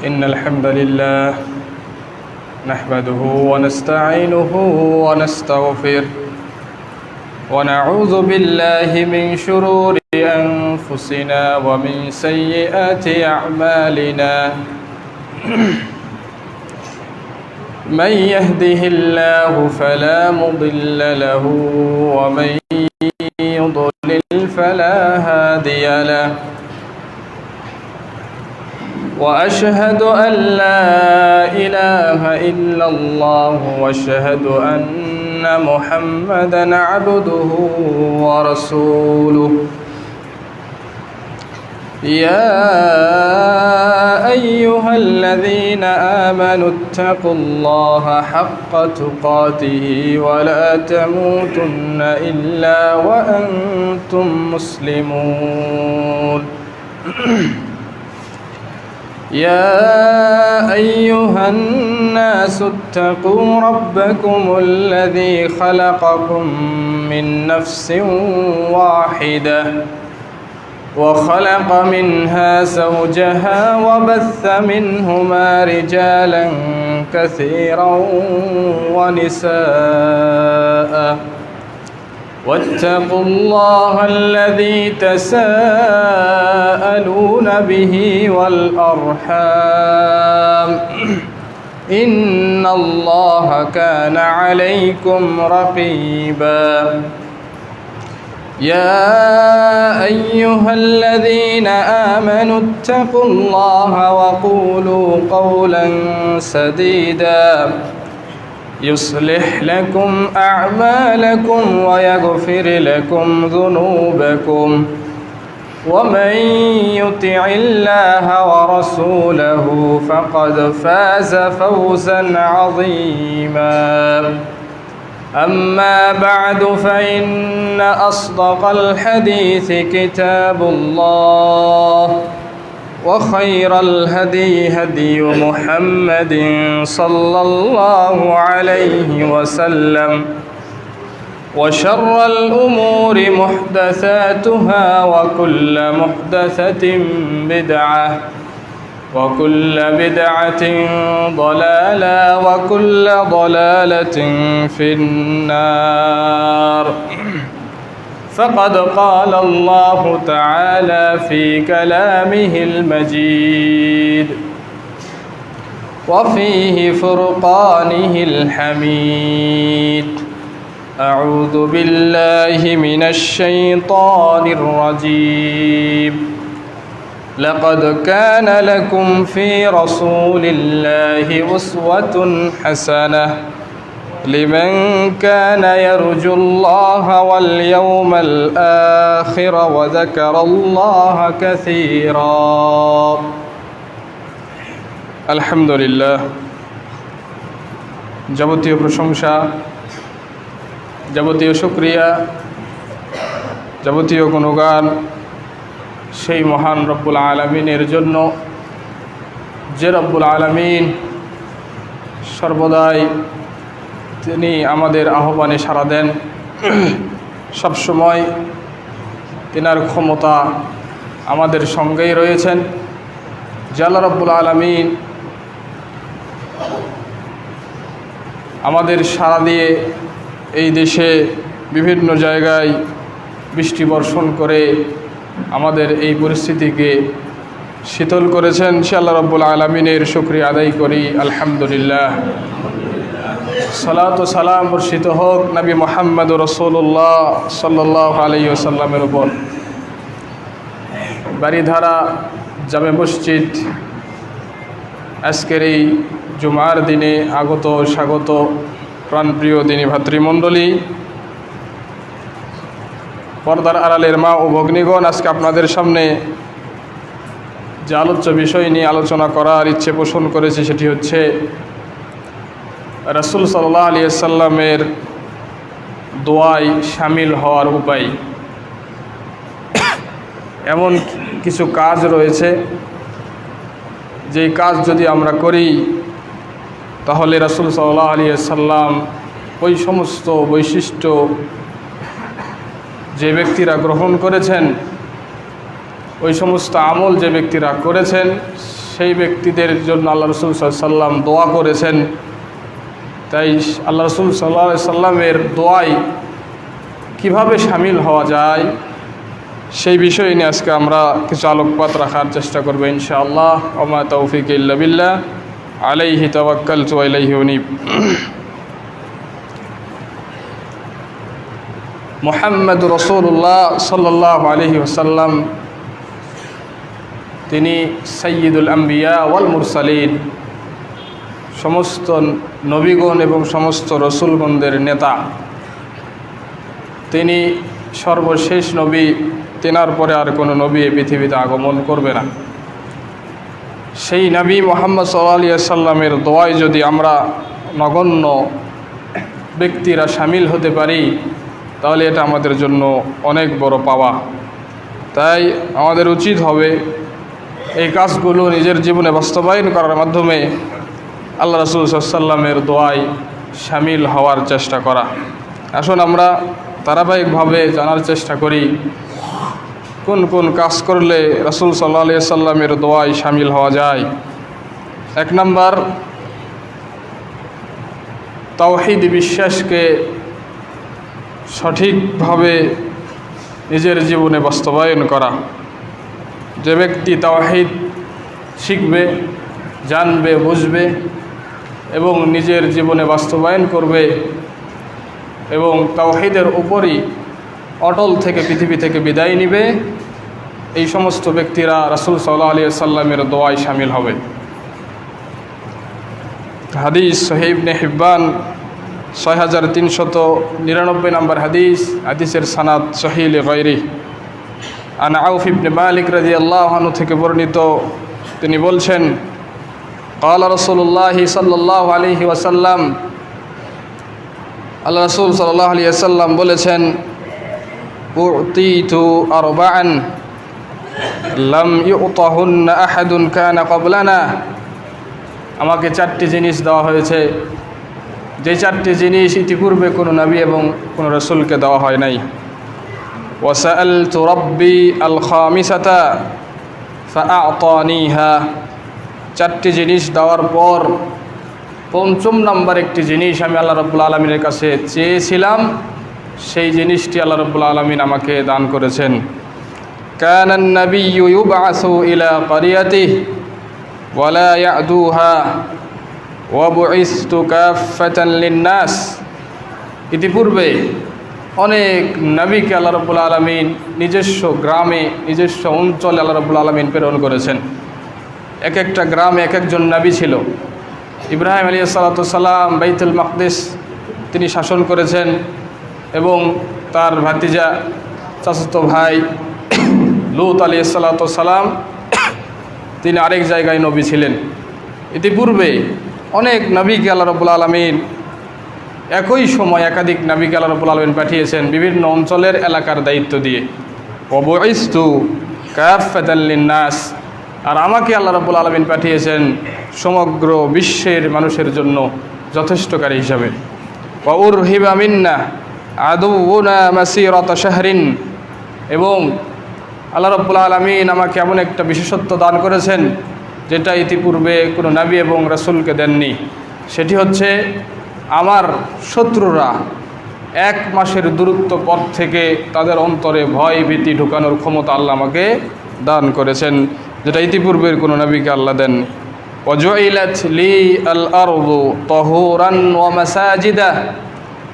إن الحمد لله نحمده ونستعينه ونستغفره ونعوذ بالله من شرور أنفسنا ومن سيئات أعمالنا من يهده الله فلا مضل له ومن يضلل فلا هادي له وأشهد أن لا إله إلا الله وأشهد أن محمدًا عبده ورسوله يا أيها الذين آمنوا اتقوا الله حق تقاته ولا تموتن إلا وأنتم مسلمون يا أيها الناس اتقوا ربكم الذي خلقكم من نفس واحدة وخلق منها زوجها وبث منهما رجالا كثيرا ونساء واتقوا الله الذي تساءلون به والأرحام إن الله كان عليكم رقيبا يا أيها الذين آمنوا اتقوا الله وقولوا قولا سديدا يصلح لكم أعمالكم ويغفر لكم ذنوبكم ومن يطع الله ورسوله فقد فاز فوزا عظيما أما بعد فإن أصدق الحديث كتاب الله وخير الهدي هدي محمد صلى الله عليه وسلم وشر الأمور محدثاتها وكل محدثة بدعة وكل بدعة ضلالة وكل ضلالة في النار فقد قال الله تعالى في كلامه المجيد وفيه فرقانه الحميد أعوذ بالله من الشيطان الرجيم لقد كان لكم في رسول الله أسوة حسنة لمن كان يرجو الله واليوم الآخر وذكر الله كثيرا الحمد لله যাবতীয় প্রশংসা যাবতীয় শুকরিয়া যাবতীয় গুণগান সেই মহান রব্বুল আলামিনের জন্য যে রব্বুল আলামিন সর্বদাই তিনি আমাদের আহ্বানে সাড়া দেন সবসময় তিনার ক্ষমতা আমাদের সঙ্গেই রয়েছেন। যে আল্লাহ রব্বুল আলামিন আমাদের সাড়া দিয়ে এই দেশে বিভিন্ন জায়গায় বৃষ্টি বর্ষণ করে আমাদের এই পরিস্থিতিকে শীতল করেছেন, সে আল্লাহ রব্বুল আলামিনের শুকরিয়া আদায় করি আলহামদুলিল্লাহ। সালাত ও সালাম বর্ষিত হোক নবী মুহাম্মদ রাসূলুল্লাহ সাল্লাল্লাহু আলাইহি ওয়াসাল্লামের উপর। বাড়িধারা জামে মসজিদ আজকের এই জুমার দিনে আগত স্বাগত প্রাণপ্রিয় দিনী ভাতৃমণ্ডলী, পর্দার আড়ালের মা ও ভগ্নীগণ, আজকে আপনাদের সামনে যে আলোচ্য বিষয় নিয়ে আলোচনা করার ইচ্ছে পোষণ করেছি সেটি হচ্ছে রাসূল সাল্লাল্লাহু আলাইহি ওয়াসাল্লামের দোয়ায় শামিল হওয়ার উপায়। এমন কিছু কাজ রয়েছে যেই কাজ যদি আমরা করি তাহলে রাসূল সাল্লাল্লাহু আলাইহি ওয়াসাল্লাম ওই সমস্ত বৈশিষ্ট্য যে ব্যক্তিরা গ্রহণ করেছেন, ওই সমস্ত আমল যে ব্যক্তিরা করেছেন সেই ব্যক্তিদের জন্য আল্লাহ রসুল সাল্লাল্লাহু আলাইহি সাল্লাম দোয়া করেছেন। তাই আল্লাহ রসুল সাল্লাল্লাহু আলাইহি সাল্লামের দোয়ায় কিভাবে শামিল হওয়া যায় সেই বিষয় নিয়ে আজকে আমরা কিছু আলোকপাত রাখার চেষ্টা করব ইনশাআল্লাহ। ওমা তৌফিক ইল্লা বিল্লাহ, আলাইহি তাওয়াক্কালতু ওয়া ইলাইহি উনীব। মুহাম্মদুর রাসূলুল্লাহ সাল্লাল্লাহু আলাইহি ওয়াসাল্লাম তিনি সাইয়্যিদুল আম্বিয়া ওয়াল মুরসালিন, সমস্ত নবীগণ এবং সমস্ত রসুলগণদের নেতা। তিনি সর্বশেষ নবী, তেনার পরে আর কোনো নবী এই পৃথিবীতে আগমন করবে না। সেই নবী মুহাম্মদ সাল্লাল্লাহু আলাইহি ওয়াসাল্লামের দোয়ায় যদি আমরা নগণ্য ব্যক্তিরা শামিল হতে পারি তাহলে এটা আমাদের জন্য অনেক বড় পাওয়া। তাই আমাদের উচিত হবে এই কাজগুলো নিজের জীবনে বাস্তবায়ন করার মাধ্যমে আল্লাহ রাসূল সাল্লাল্লাহু আলাইহি ওয়াসাল্লামের দোয়ায় শামিল হওয়ার চেষ্টা করা। আসুন আমরা ধারাবাহিকভাবে জানার চেষ্টা করি কোন কোন কাজ করলে রাসূল সাল্লাল্লাহু আলাইহি ওয়াসাল্লামের দোয়ায় শামিল হওয়া যায়। 1 নম্বর, তাওহীদ বিশ্বাসকে সঠিকভাবে নিজের জীবনে বাস্তবায়ন করা। যে ব্যক্তি তাওহীদ শিখবে, জানবে, বুঝবে এবং নিজের জীবনে বাস্তবায়ন করবে এবং তাওহীদের উপরই অটল থেকে পৃথিবী থেকে বিদায় নিবে, এই সমস্ত ব্যক্তিরা রাসূল সাল্লাল্লাহু আলাইহি ওয়াসাল্লামের দোয়ায় শামিল হবে। হাদিস সহিহ ইবনে হিব্বান 6399 নম্বর হাদিস, হাদিসের সানাদ সহিহ লিগাইরিহি। আন আউফ ইবনে মালিক রাদিয়াল্লাহু আনহু থেকে বর্ণিত, তিনি বলছেন قال رسول الله صلى الله عليه وسلم, আল্লাহ রাসূল সাল্লাল্লাহু আলাইহি ওয়াসাল্লাম বলেছেন, উতিতু আরবাআন লাম ইউতাহুন্না আহাদুন কানা ক্বাবলানা, আমাকে 4টি জিনিস দেওয়া হয়েছে, যে 4টি জিনিস ইতিপূর্বে কোনো নবী এবং কোনো রাসূলকে দেওয়া হয় নাই। ওয়াসাআলতু রাব্বি আল খামিসাতা ফাআতানিহা, 4টি জিনিস দেওয়ার পর 5ম নম্বর একটি জিনিস আমি আল্লাহ রাব্বুল আলামিনের কাছে চেয়েছিলাম, সেই জিনিসটি আল্লাহ রাব্বুল আলামিন আমাকে দান করেছেন। কানান নাবিয়্যু ইউবআসু ইলা ক্বরিয়াতিহি ওয়া লা ইয়াদুহা ওয়া বুইসতু কাফফাতান লিন-নাস, ইতিপূর্বে অনেক নবীকে আল্লাহ রাব্বুল আলামিন নিজস্ব গ্রামে, নিজস্ব অঞ্চলে আল্লাহ রাব্বুল আলামিন প্রেরণ করেছেন। এক একটা গ্রামে এক একজন নবী ছিল। ইব্রাহিম আলাইহিস সালাতু সালাম বাইতুল মাকদিস তিনি শাসন করেছেন এবং তার ভাতিজা চাচাতো ভাই লূত আলাইহিস সালাতু সালাম তিনি আরেক জায়গায় নবী ছিলেন। ইতিপূর্বে অনেক নবীকে আল্লাহ রাব্বুল আলামিন একই সময় একাধিক নবীকে আল্লাহ রাব্বুল আলামিন পাঠিয়েছেন বিভিন্ন অঞ্চলের এলাকার দায়িত্ব দিয়ে। ওয়া বুইসতু কাফফাতান লিন-নাস, আর আমাকে আল্লাহ রাব্বুল আলামিন পাঠিয়েছেন সমগ্র বিশ্বের মানুষের জন্য যথেষ্টকারী হিসাবে। ওয়া উরহিবা মিন্না আদুউনা মাসিরাতা শাহরিন, এবং আল্লাহ রাব্বুল আলামিন আমাকে এমন একটা বিশেষত্ব দান করেছেন যেটা ইতিপূর্বে কোনো নবী এবং রাসূলকে দেননি। সেটি হচ্ছে আমার শত্রুরা 1 মাসের দূরত্ব পথ থেকে তাদের অন্তরে ভয় ভীতি ঢুকানোর ক্ষমতা আল্লাহ আমাকে দান করেছেন, যেটা ইতিপূর্বের কোনো নবীকে আল্লাহ দেননি। ওয়াজুইলাত লি আল আরদু তাহুরান ওয়া মাসাজিদা,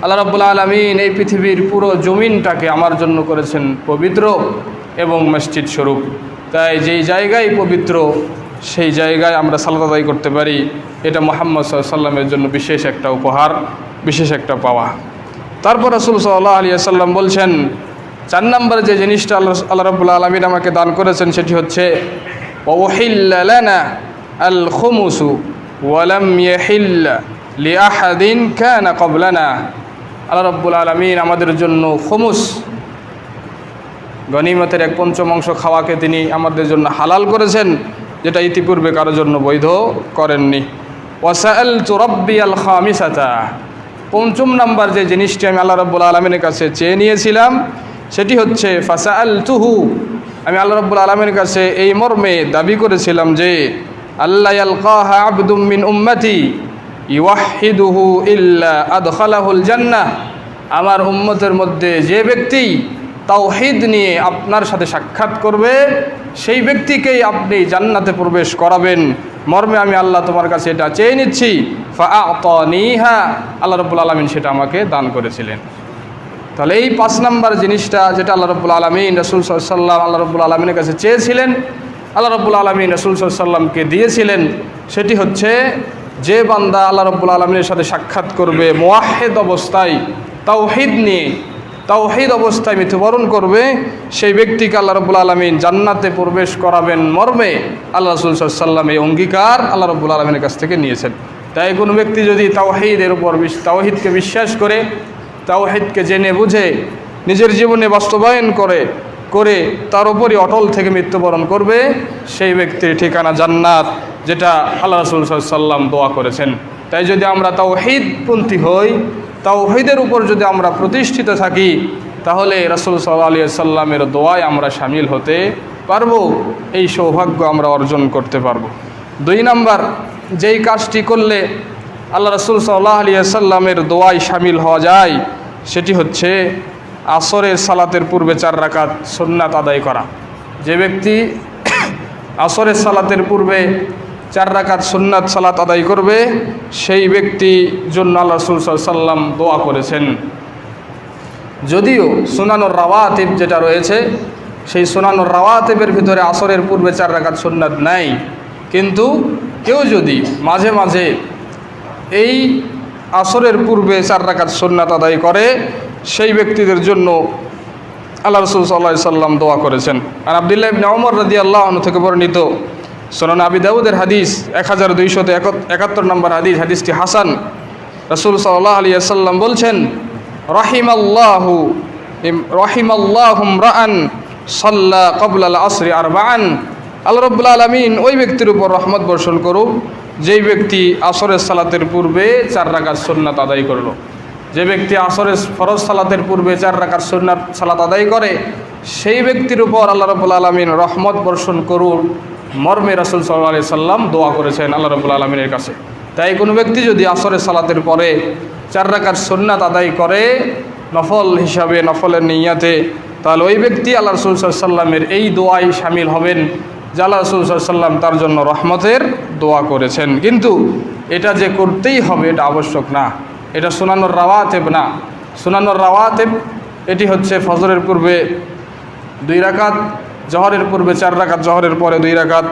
আল্লাহ রাব্বুল আলামিন এই পৃথিবীর পুরো জমিনটাকে আমার জন্য করেছেন পবিত্র এবং মসজিদ স্বরূপ। তাই যেই জায়গায় পবিত্র সেই জায়গায় আমরা সালাত আদায় করতে পারি, এটা মুহাম্মদ সাল্লাল্লাহু আলাইহি ওয়াসাল্লামের জন্য বিশেষ একটা উপহার, বিশেষ একটা পাওয়া। তারপর রাসূল সাল্লাল্লাহু আলাইহি ওয়াসাল্লাম বলছেন, 4 নম্বর যে জিনিসটা আল্লাহ রাব্বুল আলামিন আমাকে দান করেছেন সেটি হচ্ছে ওয়া উহিল্লা লানা আল খুমুসু ওয়া লাম ইয়াহিল্লা লিআহাদিন কানা ক্বাবলানা, আল্লাহ রাব্বুল আলামিন আমাদের জন্য খুমুস, গনিমতের 1/5 খাওয়াকে তিনি আমাদের জন্য হালাল করেছেন, যেটা ইতিপূর্বে কারোর জন্য বৈধ করেননি। ওয়াসাআলতু রাব্বি আল খামিসাতা, 5ম নম্বর যে জিনিসটি আমি আল্লাহ রাব্বুল আলামিনের কাছে চেয়ে নিয়েছিলাম সেটি হচ্ছে ফাসাআলতুহু, আমি আল্লাহ রাব্বুল আলামিনের কাছে এই মর্মে দাবি করেছিলাম যে আল্লা ইয়ালকাহা আবদুম মিন উম্মতি ইউওয়াহিদুহু ইল্লা আদখালাহুল জান্নাহ, আমার উম্মতের মধ্যে যে ব্যক্তি তাওহীদ নিয়ে আপনার সাথে সাক্ষাৎ করবে সেই ব্যক্তিকেই আপনি জান্নাতে প্রবেশ করাবেন। মর্মে আমি আল্লাহ তোমার কাছে এটা চেয়ে নিচ্ছি। ফাআতানিহা, আল্লাহ রাব্বুল আলামিন সেটা আমাকে দান করেছিলেন। তাহলে এই 5 নম্বর জিনিসটা যেটা আল্লাহ রাব্বুল আলামিন রাসূল সাল্লাল্লাহু আলাইহি ওয়াসাল্লাম আল্লাহ রাব্বুল আলামিনের কাছে চেয়েছিলেন, আল্লাহ রাব্বুল আলামিন রাসূল সাল্লাল্লাহু আলাইহি ওয়াসাল্লামকে দিয়েছিলেন, সেটি হচ্ছে যে বান্দা আল্লাহ রাব্বুল আলামিনের সাথে সাক্ষাৎ করবে মুওয়াহহিদ অবস্থায়, তাওহীদ নিয়ে, তাওহীদ অবস্থায় মৃত্যুবরণ করবে, সেই ব্যক্তিকে আল্লাহ রাব্বুল আলামিন জান্নাতে প্রবেশ করাবেন মর্মে আল্লাহ রাসূল সাল্লাল্লাহু আলাইহি ওয়াসাল্লাম এই অঙ্গীকার আল্লাহ রাব্বুল আলামিনের কাছ থেকে নিয়েছেন। তাই কোনো ব্যক্তি যদি তাওহীদের উপর তাওহীদকে বিশ্বাস করে, তাওহীদকে জেনে বুঝে নিজের জীবনে বাস্তবায়ন করে তার উপরই অটল থেকে মৃত্যুবরণ করবে, সেই ব্যক্তির ঠিকানা জান্নাত, যেটা আল্লাহ রাসূল সাল্লাল্লাহু আলাইহি ওয়াসাল্লাম দোয়া করেছেন। তাই যদি আমরা তাওহীদপন্থী হই, তাওহীদের উপর যদি আমরা প্রতিষ্ঠিত থাকি, তাহলে রাসূল সাল্লাল্লাহু আলাইহি ওয়াসাল্লামের দোয়ায় আমরা শামিল হতে পারবো, এই সৌভাগ্য আমরা অর্জন করতে পারবো। 2 নম্বর যেই কাজটি করলে আল্লাহ রাসূল সাল্লাল্লাহু আলাইহি ওয়াসাল্লামের দোয়ায় শামিল হওয়া যায়, সেটি হচ্ছে আসরের সালাতের পূর্বে 4 রাকাত সুন্নাত আদায় করা। যে ব্যক্তি আসরের সালাতের পূর্বে 4 রাকাত সুন্নাত সালাত আদায় করবে, সেই ব্যক্তি জন্য আল্লাহ রাসূল সাল্লাল্লাহু আলাইহি ওয়াসাল্লাম দোয়া করেছেন। যদিও সুনানুর রাওয়াতিব যেটা রয়েছে, সেই সুনানুর রাওয়াতিবের ভিতরে আসরের পূর্বে 4 রাকাত সুন্নাত নাই, কিন্তু কেউ যদি মাঝে মাঝে এই আসরের পূর্বে 4 রাকাত সুন্নাত আদায় করে, সেই ব্যক্তিদের জন্য আল্লাহ রাসূল সাল্লাল্লাহু আলাইহি ওয়াসাল্লাম দোয়া করেছেন। আর আব্দুল্লাহ ইবনে ওমর রাদিয়াল্লাহু আনহু থেকে বর্ণিত সুনান আবি দাউদের হাদিস 1271 নম্বর হাদিস, হাদিসটি হাসান। রাসূল সাল্লাল্লাহু আলাইহি ওয়াসাল্লাম বলছেন, রাহিমাল্লাহু রাআন সাল্লা ক্বাবলা আল আসরি আরবাআন, আল্লাহ রাব্বুল আলামিন ওই ব্যক্তির উপর রহমত বর্ষণ করুক যেই ব্যক্তি আসরের সালাতের পূর্বে 4 রাকাত সুন্নাত আদায় করল। যে ব্যক্তি আসরের ফরজ সালাতের পূর্বে 4 রাকাত সুন্নাত সালাত আদায় করে, সেই ব্যক্তির উপর আল্লাহ রাব্বুল আলামিন রহমত বর্ষণ করুন মর্মে রাসূল সাল্লাল্লাহু আলাইহি ওয়াসাল্লাম দোয়া করেছেন আল্লাহ রাব্বুল আলামিনের কাছে। তাই কোনো ব্যক্তি যদি আসরের সালাতের পরে 4 রাকাত সুন্নাত আদায় করে নফল হিসাবে, নফলের নিয়াতে, তাহলে ওই ব্যক্তি আল্লাহ রাসূল সাল্লাল্লাহু আলাইহি ওয়াসাল্লামের এই দোয়ায় শামিল হবেন যে আল্লাহ রাসূল সাল্লাল্লাহু আলাইহি ওয়াসাল্লাম তার জন্য রহমতের দোয়া করেছেন। কিন্তু এটা যে করতেই হবে এটা আবশ্যক না, এটা সুনানুর রাওয়াতিব না। সুনানুর রাওয়াতিব এটি হচ্ছে ফজরের পূর্বে 2 রাকাত, জহরের পূর্বে 4 রাকাত, জহরের পরে 2 রাকাত,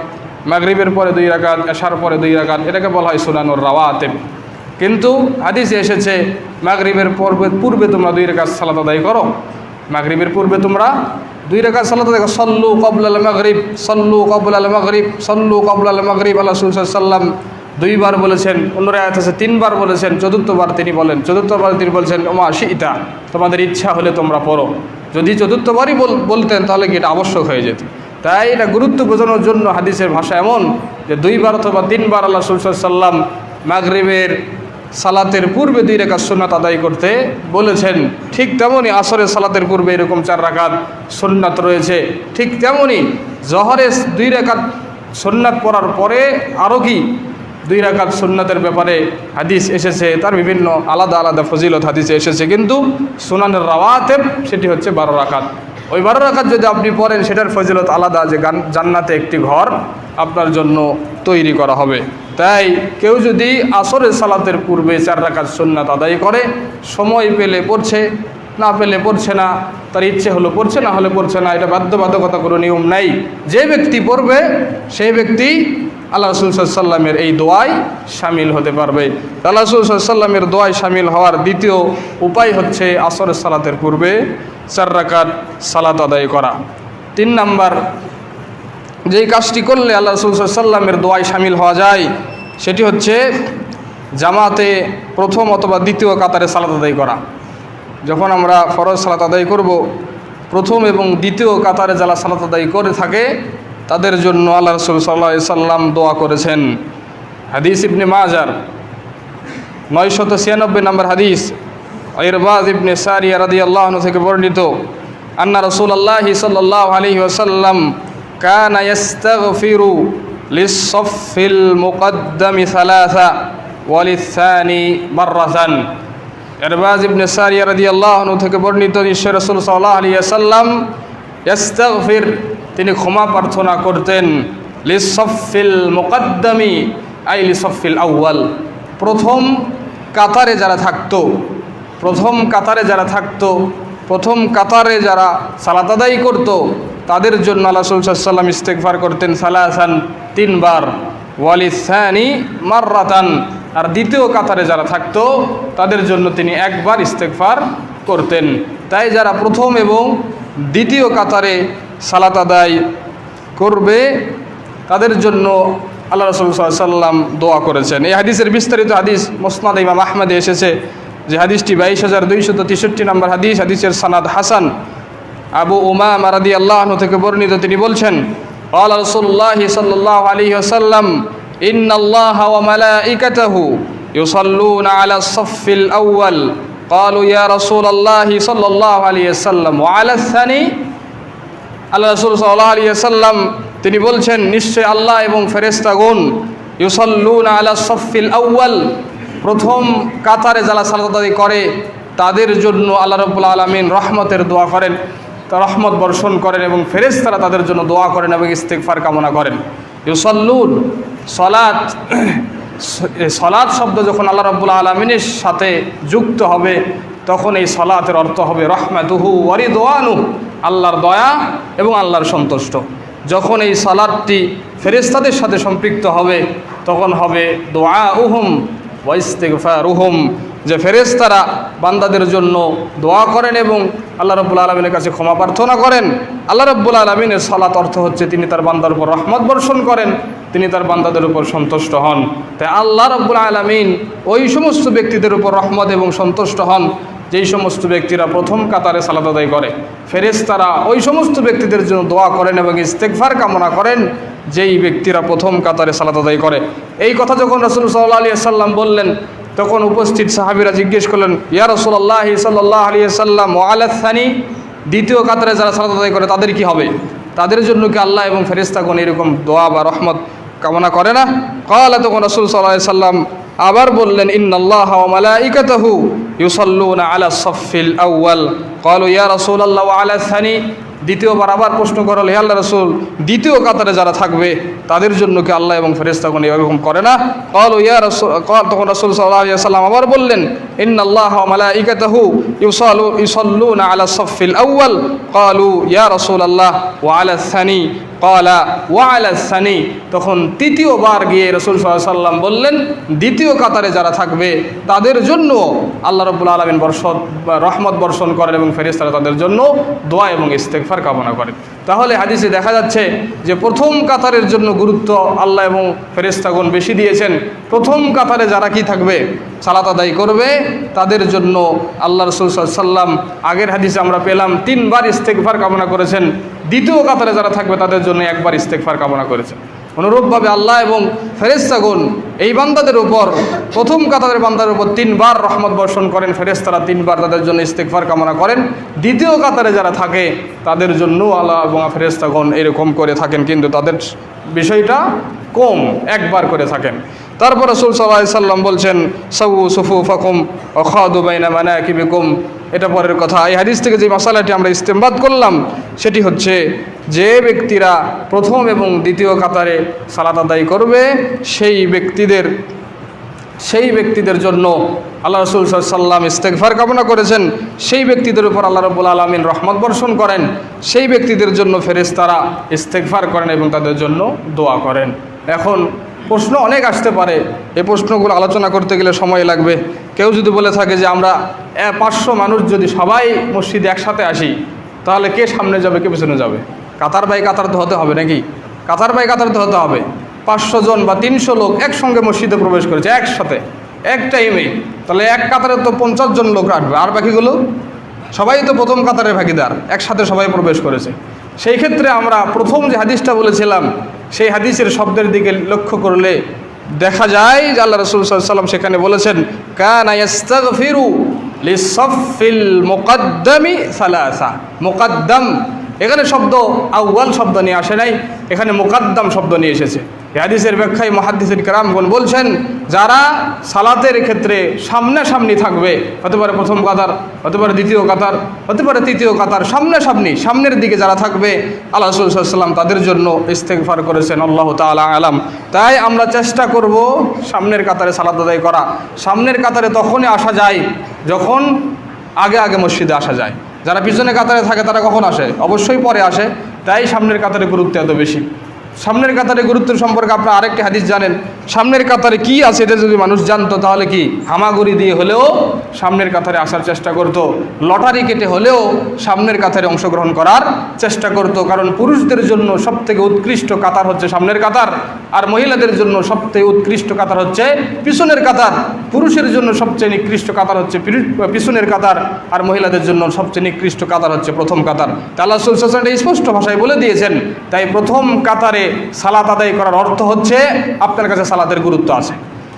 মাগরিবের পরে 2 রাকাত, এশার পরে 2 রাকাত, এটাকে বলা হয় সুনানুর রাওয়াতিব। কিন্তু হাদিসে এসেছে মাগরিবের পূর্বে তোমরা 2 রাকাত সালাত আদায় করো, মাগরিবের পূর্বে তোমরা 2 রাকাত সালাত আদায় করো। সল্লু ক্বাবলাল মাগরিব, সল্লু ক্বাবলাল মাগরিব, সল্লু ক্বাবলাল মাগরিব, আল্লাহ রাসূল সাল্লাল্লাহু আলাইহি ওয়াসাল্লাম 2 বার বলেছেন, অন্য আয়াত আছে 3 বার বলেছেন, চতুর্থবার তিনি বলছেন ওমা শিইতা, তোমাদের ইচ্ছা হলে তোমরা পড়ো। যদি চতুর্থবারই বলতেন তাহলে কি এটা আবশ্যক হয়ে যেত। তাই এটা গুরুত্ব বোঝানোর জন্য হাদিসের ভাষা এমন যে 2 বার অথবা 3 বার আল্লাহ রাসূল সাল্লাল্লাহু আলাইহি ওয়াসাল্লাম মাগরিবের সালাতের পূর্বে 2 রাকাত সুন্নাত আদায় করতে বলেছেন। ঠিক তেমনই আসরের সালাতের পূর্বে এরকম 4 রাকাত সুন্নাত রয়েছে। ঠিক তেমনই জহরের 2 রাকাত সুন্নাত পড়ার পরে আরও কি 2 রাকাত সুন্নাতের ব্যাপারে হাদিস এসেছে, তার বিভিন্ন আলাদা আলাদা ফজিলত হাদিসে এসেছে। কিন্তু সুনানের রাওয়াতিব সেটি হচ্ছে 12 রাকাত। ওই 12 রাকাত যদি আপনি পড়েন সেটার ফজিলত আলাদা, যে জান্নাতে একটি ঘর আপনার জন্য তৈরি করা হবে। তাই কেউ যদি আসরের সালাতের পূর্বে 4 রাকাত সুন্নাত আদায় করে, সময় পেলে পড়ছে, না পেলে পড়ছে না, তার ইচ্ছে হলো পড়ছে, না হলে পড়ছে না, এটা বাধ্যবাধকতা কোনো নিয়ম নাই। যে ব্যক্তি পড়বে সেই ব্যক্তি আল্লাহ রাসূল সাল্লাল্লাহু আলাইহি ওয়াসাল্লামের এই দোয়ায় শামিল হতে পারবে। আল্লাহ রাসূল সাল্লাল্লাহু আলাইহি ওয়াসাল্লামের দোয়ায় শামিল হওয়ার দ্বিতীয় উপায় হচ্ছে আসরের সালাতের পূর্বে 4 রাকাত সালাত আদায় করা। 3 নাম্বার যেই কাজটি করলে আল্লাহ রাসূল সাল্লাল্লাহু আলাইহি ওয়াসাল্লামের দোয়ায় শামিল হওয়া যায়, সেটি হচ্ছে জামাতে প্রথম অথবা দ্বিতীয় কাতারে সালাত আদায় করা। যখন আমরা ফরজ সালাত আদায় করব, প্রথম এবং দ্বিতীয় কাতারে যারা সালাত আদায় করে থাকে তাদের জন্য আল্লাহ রাসূল সাল্লাল্লাহু আলাইহি ওয়াসাল্লাম দোয়া করেছেন। হাদিস ইবনে মাজার 996 নম্বর হাদিস, ইরবাজ ইবনে সারিয়া রাদিয়াল্লাহু আনহু থেকে বর্ণিত, আন্না রাসূলুল্লাহ সাল্লাল্লাহু আলাইহি ওয়াসাল্লাম কানা ইস্তাগফিরু লিস-সাফফিল মুকদ্দামি সালাসা ওয়ালিস-সানি মাররাতান। ইরবাজ ইবনে সারিয়া রাদিয়াল্লাহু আনহু থেকে বর্ণিত, ঈশ্বর রাসূল সাল্লাল্লাহু আলাইহি ওয়াসাল্লাম ইস্তাগফির, তিনি ক্ষমা প্রার্থনা করতেন, লিস-সাফফিল মুকদ্দামি আই লিস-সাফফিল আউয়াল, প্রথম কাতারে যারা থাকতো, প্রথম কাতারে যারা সালাত আদায় করতো তাদের জন্য আল্লাহ রাসূল সাল্লাল্লাহু আলাইহি ওয়াসাল্লাম ইস্তেগফার করতেন সালাসান, 3 বার, ওয়ালিস-সানি মাররাতান, আর দ্বিতীয় কাতারে যারা থাকতো তাদের জন্য তিনি 1 বার ইস্তেগফার করতেন। তাই যারা প্রথম এবং দ্বিতীয় কাতারে সালাত আদায় করবে তাদের জন্য আল্লাহ রাসূল সাল্লাল্লাহু আলাইহি ওয়াসাল্লাম দোয়া করেছেন। এই হাদিসের বিস্তারিত হাদিস মুসনাদ ইমাম আহমদে এসেছে, যে হাদিসটি 22,263 নম্বর হাদিস, হাদিসের সানাদ হাসান। আবু উমামা রাদিয়াল্লাহু আনহু থেকে বর্ণিত, তিনি বলছেন, ক্বালা রাসূলুল্লাহি সাল্লাল্লাহু আলাইহি ওয়াসাল্লাম ইন্নাল্লাহা ওয়া মালাইকাতাহু ইউসাল্লুনা আলাস সাফফিল আউয়াল। ক্বালু ইয়া রাসূলাল্লাহি সাল্লাল্লাহু আলাইহি ওয়াসাল্লাম ওয়া আলাস সানি। আল্লাহ রাসূল সাল্লাল্লাহু আলাইহি ওয়াসাল্লাম তিনি বলছেন, নিশ্চয় আল্লাহ এবং ফেরেশতাগণ ইউসাল্লুনা আলাস সাফফিল আউয়াল, প্রথম কাতারে যারা সালাত আদায় করে তাদের জন্য আল্লাহ রাব্বুল আলামিন রহমতের দোয়া করেন, রহমত বর্ষণ করেন, এবং ফেরেশতারা তাদের জন্য দোয়া করেন এবং ইস্তিগফার কামনা করেন। ইউসাল্লুন, সলাৎ শব্দ যখন আল্লাহ রাব্বুল আলামিনের সাথে যুক্ত হবে তখন এই সলাতের অর্থ হবে রহমাতুহু ওয়া রিদওয়ানুহু, আল্লাহর দয়া এবং আল্লাহর সন্তুষ্ট। যখন এই সালাতটি ফেরেশতাদের সাথে সম্পৃক্ত হবে তখন হবে দুআউহুম ওয়া ইস্তিগফারুহুম, যে ফেরেশতারা বান্দাদের জন্য দোয়া করেন এবং আল্লাহ রাব্বুল আলামিনের কাছে ক্ষমা প্রার্থনা করেন। আল্লাহ রাব্বুল আলামিনের সালাত অর্থ হচ্ছে তিনি তার বান্দার উপর রহমত বর্ষণ করেন, তিনি তার বান্দাদের উপর সন্তুষ্ট হন। তাই আল্লাহ রাব্বুল আলামিন ওই সমস্ত ব্যক্তিদের উপর রহমত এবং সন্তুষ্ট হন যেই সমস্ত ব্যক্তিরা প্রথম কাতারে সালাত আদায় করে। ফেরেশতারা ওই সমস্ত ব্যক্তিদের জন্য দোয়া করেন এবং ইস্তেগফার কামনা করেন যেই ব্যক্তিরা প্রথম কাতারে সালাত আদায় করে। এই কথা যখন রাসূল সাল্লাল্লাহু আলাইহি ওয়াসাল্লাম বললেন তখন উপস্থিত সাহাবীরা জিজ্ঞেস করলেন, ইয়া রাসূলুল্লাহ সাল্লাল্লাহু আলাইহি ওয়াসাল্লাম ওয়া আলাস সানি, দ্বিতীয় কাতারে যারা সালাত আদায় করে তাদের কি হবে? তাদের জন্য কি আল্লাহ এবং ফেরেশতাগণ এরকম দোয়া বা রহমত কামনা করে না? ক্বালা, তখন রাসূল সাল্লাল্লাহু আলাইহি ওয়াসাল্লাম আবার বললেন, ইন্নাল্লাহা ওয়া মালাইকাতাহু ইউসাল্লুনা আলাস সাফফিল আউয়াল। ক্বালু ইয়া রাসূলুল্লাহ ওয়া আলাস সানি, দ্বিতীয়বার আবার প্রশ্ন করল, হে আল্লাহর রাসূল, দ্বিতীয় কাতারে যারা থাকবে তাদের জন্য কি আল্লাহ এবং ফেরেশতাগণ এরকম করে না? ক্বালু ইয়া রাসূল, তখন রাসূল সাল্লাল্লাহু আলাইহি ওয়াসাল্লাম আবার বললেন, ইন্নাল্লাহা ওয়া মালাইকাতাহু ইউসাল্লুনা আলাস সাফফিল আউয়াল। ক্বালু ইয়া রাসূলুল্লাহ ওয়া আলাস সানি। ক্বালা ওয়া আলাস সানি, তখন তৃতীয়বার গিয়ে রাসূল সাল্লাল্লাহু আলাইহি ওয়াসাল্লাম বললেন, দ্বিতীয় কাতারে যারা থাকবে তাদের জন্য আল্লাহ রাব্বুল আলামিন রহমত বর্ষণ করেন এবং ফেরেশতারা তাদের জন্য দোয়া এবং ইস্তেগফার কামনা করেন। তাহলে হাদিসে দেখা যাচ্ছে যে প্রথম কাতারের জন্য গুরুত্ব আল্লাহ এবং ফেরেশতাগণ বেশি দিয়েছেন। প্রথম কাতারে যারা কি থাকবে, সালাত আদায় করবে, তাদের জন্য আল্লাহ রাসূল সাল্লাল্লাহু আলাইহি ওয়াসাল্লাম আগের হাদিসে আমরা পেলাম 3 বার ইস্তেগফার কামনা করেছেন, দ্বিতীয় কাতারে যারা থাকবে তাদের জন্য 1 বার ইস্তেগফার কামনা করেছেন। অনুরূপভাবে আল্লাহ এবং ফেরেশতাগণ এই বান্দাদের উপর, প্রথম কাতারের বান্দাদের উপর 3 বার রহমত বর্ষণ করেন, ফেরেশতারা 3 বার তাদের জন্য ইস্তেগফার কামনা করেন। দ্বিতীয় কাতারে যারা থাকে তাদের জন্য আল্লাহ এবং ফেরেশতাগণ এরকম করে থাকেন, কিন্তু তাদের বিষয়টা কম, 1 বার করে থাকেন। তারপর রাসূল সাল্লাল্লাহু আলাইহি ওয়াসাল্লাম বলছেন, সাউ সুফুফাকুম ওয়া খাদু বাইনা মানাকিবিকুম। এটা পরের কথা। এই হাদিস থেকে যে মাসালাটি আমরা ইস্তেমবাদ করলাম সেটি হচ্ছে, যে ব্যক্তিরা প্রথম এবং দ্বিতীয় কাতারে সালাত আদায় করবে সেই ব্যক্তিদের জন্য আল্লাহ রাসূল সাল্লাল্লাহু আলাইহি ওয়াসাল্লাম ইস্তেগফার কামনা করেছেন। সেই ব্যক্তিদের উপর আল্লাহ রাব্বুল আলামিন রহমত বর্ষণ করেন, সেই ব্যক্তিদের জন্য ফেরেশতারা ইস্তেগফার করেন এবং তাদের জন্য দোয়া করেন। এখন প্রশ্ন অনেক আসতে পারে, এই প্রশ্নগুলো আলোচনা করতে গেলে সময় লাগবে। কেউ যদি বলে থাকে যে আমরা 500 মানুষ যদি সবাই মসজিদে একসাথে আসি তাহলে কে সামনে যাবে কে পেছনে যাবে? কাতার বাই কাতার তো হতে হবে নাকি? কাতার বাই কাতার তো হতে হবে। 500 জন বা 300 লোক একসঙ্গে মসজিদে প্রবেশ করেছে একসাথে এক টাইমে, তাহলে এক কাতারে তো 50 জন লোক আসবে, আর বাকিগুলো সবাই তো প্রথম কাতারের ভাগিদার, একসাথে সবাই প্রবেশ করেছে। সেই ক্ষেত্রে আমরা প্রথম যে হাদিসটা বলেছিলাম সেই হাদিসের শব্দের দিকে লক্ষ্য করলে দেখা যায় যে আল্লাহ রাসূল সাল্লাল্লাহু আলাইহি ওয়াসাল্লাম সেখানে বলেছেন, কানা ইস্তাগফিরু লিসাফফিল মুকদ্দামি সালাসা। মুকদ্দাম এখানে শব্দ আউয়াল শব্দ নিয়ে আসে নাই, এখানে মুকাদ্দাম শব্দ নিয়ে এসেছে। এই হাদিসের ব্যাখ্যায় মুহাদ্দিসিন কেরামগণ বলছেন, যারা সালাতের ক্ষেত্রে সামনাসামনি থাকবে, হতে পারে প্রথম কাতার, হতে পারে দ্বিতীয় কাতার, হতে পারে তৃতীয় কাতার, সামনাসামনি সামনের দিকে যারা থাকবে, আল্লাহ রাসূল সাল্লাল্লাহু আলাইহি ওয়াসাল্লাম তাদের জন্য ইস্তেগফার করেছেন। আল্লাহু তাআলা আলাম। তাই আমরা চেষ্টা করব সামনের কাতারে সালাত আদায় করা। সামনের কাতারে তখনই আসা যায় যখন আগে আগে মসজিদে আসা যায়। যারা পিছনে কাতারে থাকে তারা কখন আসে? অবশ্যই পরে আসে। তাই সামনের কাতারে গুরুত্ব এত বেশি। সামনের কাতারে গুরুত্ব সম্পর্কে আপনারা আরেকটি হাদিস জানেন, সামনের কাতারে কি আছে এটা যদি মানুষ জানতো তাহলে কি হামাগুড়ি দিয়ে হলেও সামনের কাতারে আসার চেষ্টা করত, লটারি কেটে হলেও সামনের কাতারে অংশগ্রহণ করার চেষ্টা করত। কারণ পুরুষদের জন্য সবথেকে উৎকৃষ্ট কাতার হচ্ছে সামনের কাতার, আর মহিলাদের জন্য সবথেকে উৎকৃষ্ট কাতার হচ্ছে পিছনের কাতার। পুরুষের জন্য সবচেয়ে নিকৃষ্ট কাতার হচ্ছে পিছনের কাতার, আর মহিলাদের জন্য সবচেয়ে নিকৃষ্ট কাতার হচ্ছে প্রথম কাতার। তা আল্লাহ রাসূল সাল্লাল্লাহু আলাইহি ওয়াসাল্লাম স্পষ্ট ভাষায় বলে দিয়েছেন। তাই প্রথম কাতারে সালাত আদায় করার অর্থ হচ্ছে আপনার কাছে সালাতের গুরুত্ব আছে।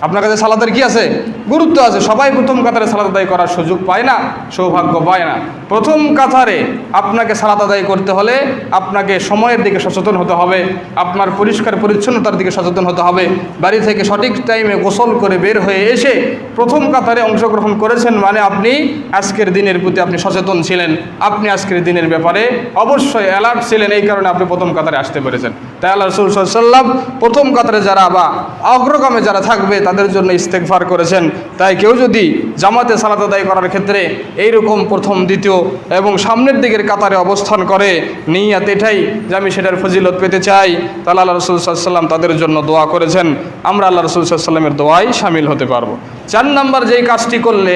আপনার কাছে সালাতের কি আছে? গুরুত্ব আছে। সবাই প্রথম কাতারে সালাত আদায় করার সুযোগ পায় না, সৌভাগ্য পায় না। প্রথম কাতারে আপনাকে সালাত আদায় করতে হলে আপনাকে সময়ের দিকে সচেতন হতে হবে, আপনার পরিষ্কার পরিচ্ছন্নতার দিকে সচেতন হতে হবে। বাড়ি থেকে সঠিক টাইমে গোসল করে বের হয়ে এসে প্রথম কাতারে অংশগ্রহণ করেছেন মানে আপনি আজকের দিনের প্রতি আপনি সচেতন ছিলেন, আপনি আজকের দিনের ব্যাপারে অবশ্যই অ্যালার্ট ছিলেন, এই কারণে আপনি প্রথম কাতারে আসতে পেরেছেন। তাই আল্লাহ রাসূল সাল্লাল্লাহু আলাইহি ওয়াসাল্লাম প্রথম কাতারে যারা বা অগ্রগামে যারা থাকবে তাদের জন্য ইস্তেগফার করেছেন। তাই কেউ যদি জামাতে সালাত আদায় করার ক্ষেত্রে এইরকম প্রথম, দ্বিতীয় এবং সামনের দিকের কাতারে অবস্থান করে নিয়াত এটাই যে আমি সেটার ফজিলত পেতে চাই, তাহলে আল্লাহ রাসূল সাল্লাল্লাহু আলাইহি ওয়াসাল্লাম তাদের জন্য দোয়া করেছেন। আমরা আল্লাহ রাসূল সাল্লাল্লাহু আলাইহি ওয়াসাল্লামের দোয়ায় শামিল হতে পারবো। 4 নম্বর যেই কাজটি করলে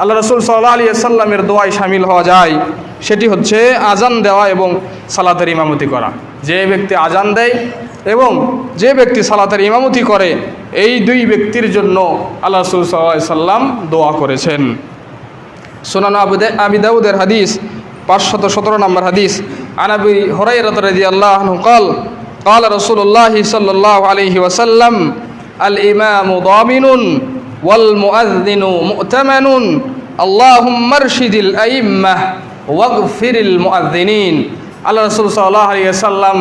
আল্লাহ রাসূল সাল্লাল্লাহু আলাইহি ওয়াসাল্লামের দোয়ায় শামিল হওয়া যায় সেটি হচ্ছে আজান দেওয়া এবং সালাতের ইমামতি করা। যে ব্যক্তি আজান দেয় এবং যে ব্যক্তি সালাতের ইমামতি করে, এই দুই ব্যক্তির জন্য আল্লাহ রাসূল সাল্লাল্লাহু আলাইহি ওয়াসাল্লাম দোয়া করেছেন। সুনান আবি দাউদের হাদিস 517 নম্বর হাদিস, আন আবি হুরায়রা রাদিয়াল্লাহু আনহু قال قال رسول الله صلى الله عليه وسلم الإمام ضامن والمؤذن مؤتمن اللهم ارشد الأئمة واغفر المؤذنين। আল্লাহ রাসূল সাল্লাল্লাহু আলাইহি ওয়াসাল্লাম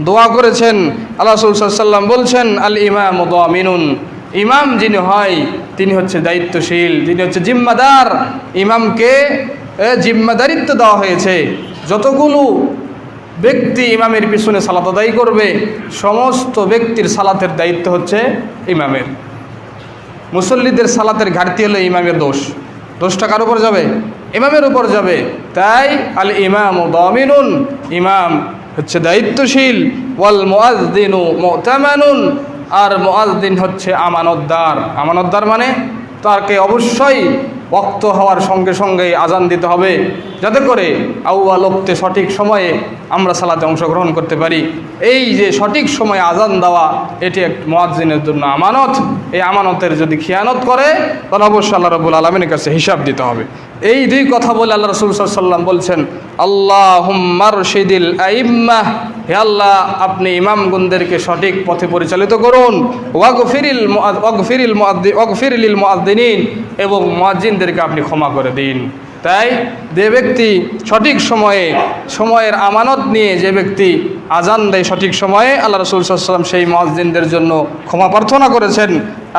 দোয়া করেছেন। আল্লাহ রাসূল সাল্লাল্লাহু আলাইহি ওয়াসাল্লাম বলছেন, আল ইমামু দামিনুন, ইমাম যিনি হয় তিনি হচ্ছে দায়িত্বশীল, তিনি হচ্ছে জিম্মাদার। ইমামকে জিম্মাদারিত্ব দেওয়া হয়েছে। যতগুলো ব্যক্তি ইমামের পিছনে সালাত আদায় করবে সমস্ত ব্যক্তির সালাতের দায়িত্ব হচ্ছে ইমামের। মুসল্লিদের সালাতের ঘাটতি হলে ইমামের দোষ, দোষটা কার উপর যাবে? ইমামের উপর যাবে। তাই আল ইমামু দামিনুন, ইমাম হচ্ছে দায়িত্বশীল, ওয়াল মুআযযিনু মু'তামানুন, আর মুআযযিন হচ্ছে আমানতদার। আমানতদার মানে তাকে অবশ্যই ওয়াক্ত হওয়ার সঙ্গে সঙ্গেই আজান দিতে হবে, যাতে করে আউয়াল ওক্তে সঠিক সময়ে আমরা সালাতে অংশগ্রহণ করতে পারি। এই যে সঠিক সময়ে আজান দেওয়া এটি এক মুয়াজ্জিনের জন্য আমানত। এই আমানতের যদি খিয়ানত করে তাহলে অবশ্যই আল্লাহ রাব্বুল আলামিনের কাছে হিসাব দিতে হবে। এই দুই কথা বলে আল্লাহ রাসূল সাল্লাল্লাহু আলাইহি ওয়াসাল্লাম বলছেন, আল্লাহুম্মা আরশিদিল আইম্মাহ, হে আল্লাহ আপনি ইমামগণদেরকে সঠিক পথে পরিচালিত করুন, ওয়াগফির লিল মুআযযিনিন, এবং মুয়াজ্জিনদেরকে আপনি ক্ষমা করে দিন। তাই যে ব্যক্তি সঠিক সময়ে সময়ের আমানত নিয়ে যে ব্যক্তি আজান দেয় সঠিক সময়ে, আল্লাহ রাসূল সাল্লাল্লাহু আলাইহি ওয়াসাল্লাম সেই মুয়াজ্জিনদের জন্য ক্ষমা প্রার্থনা করেছেন।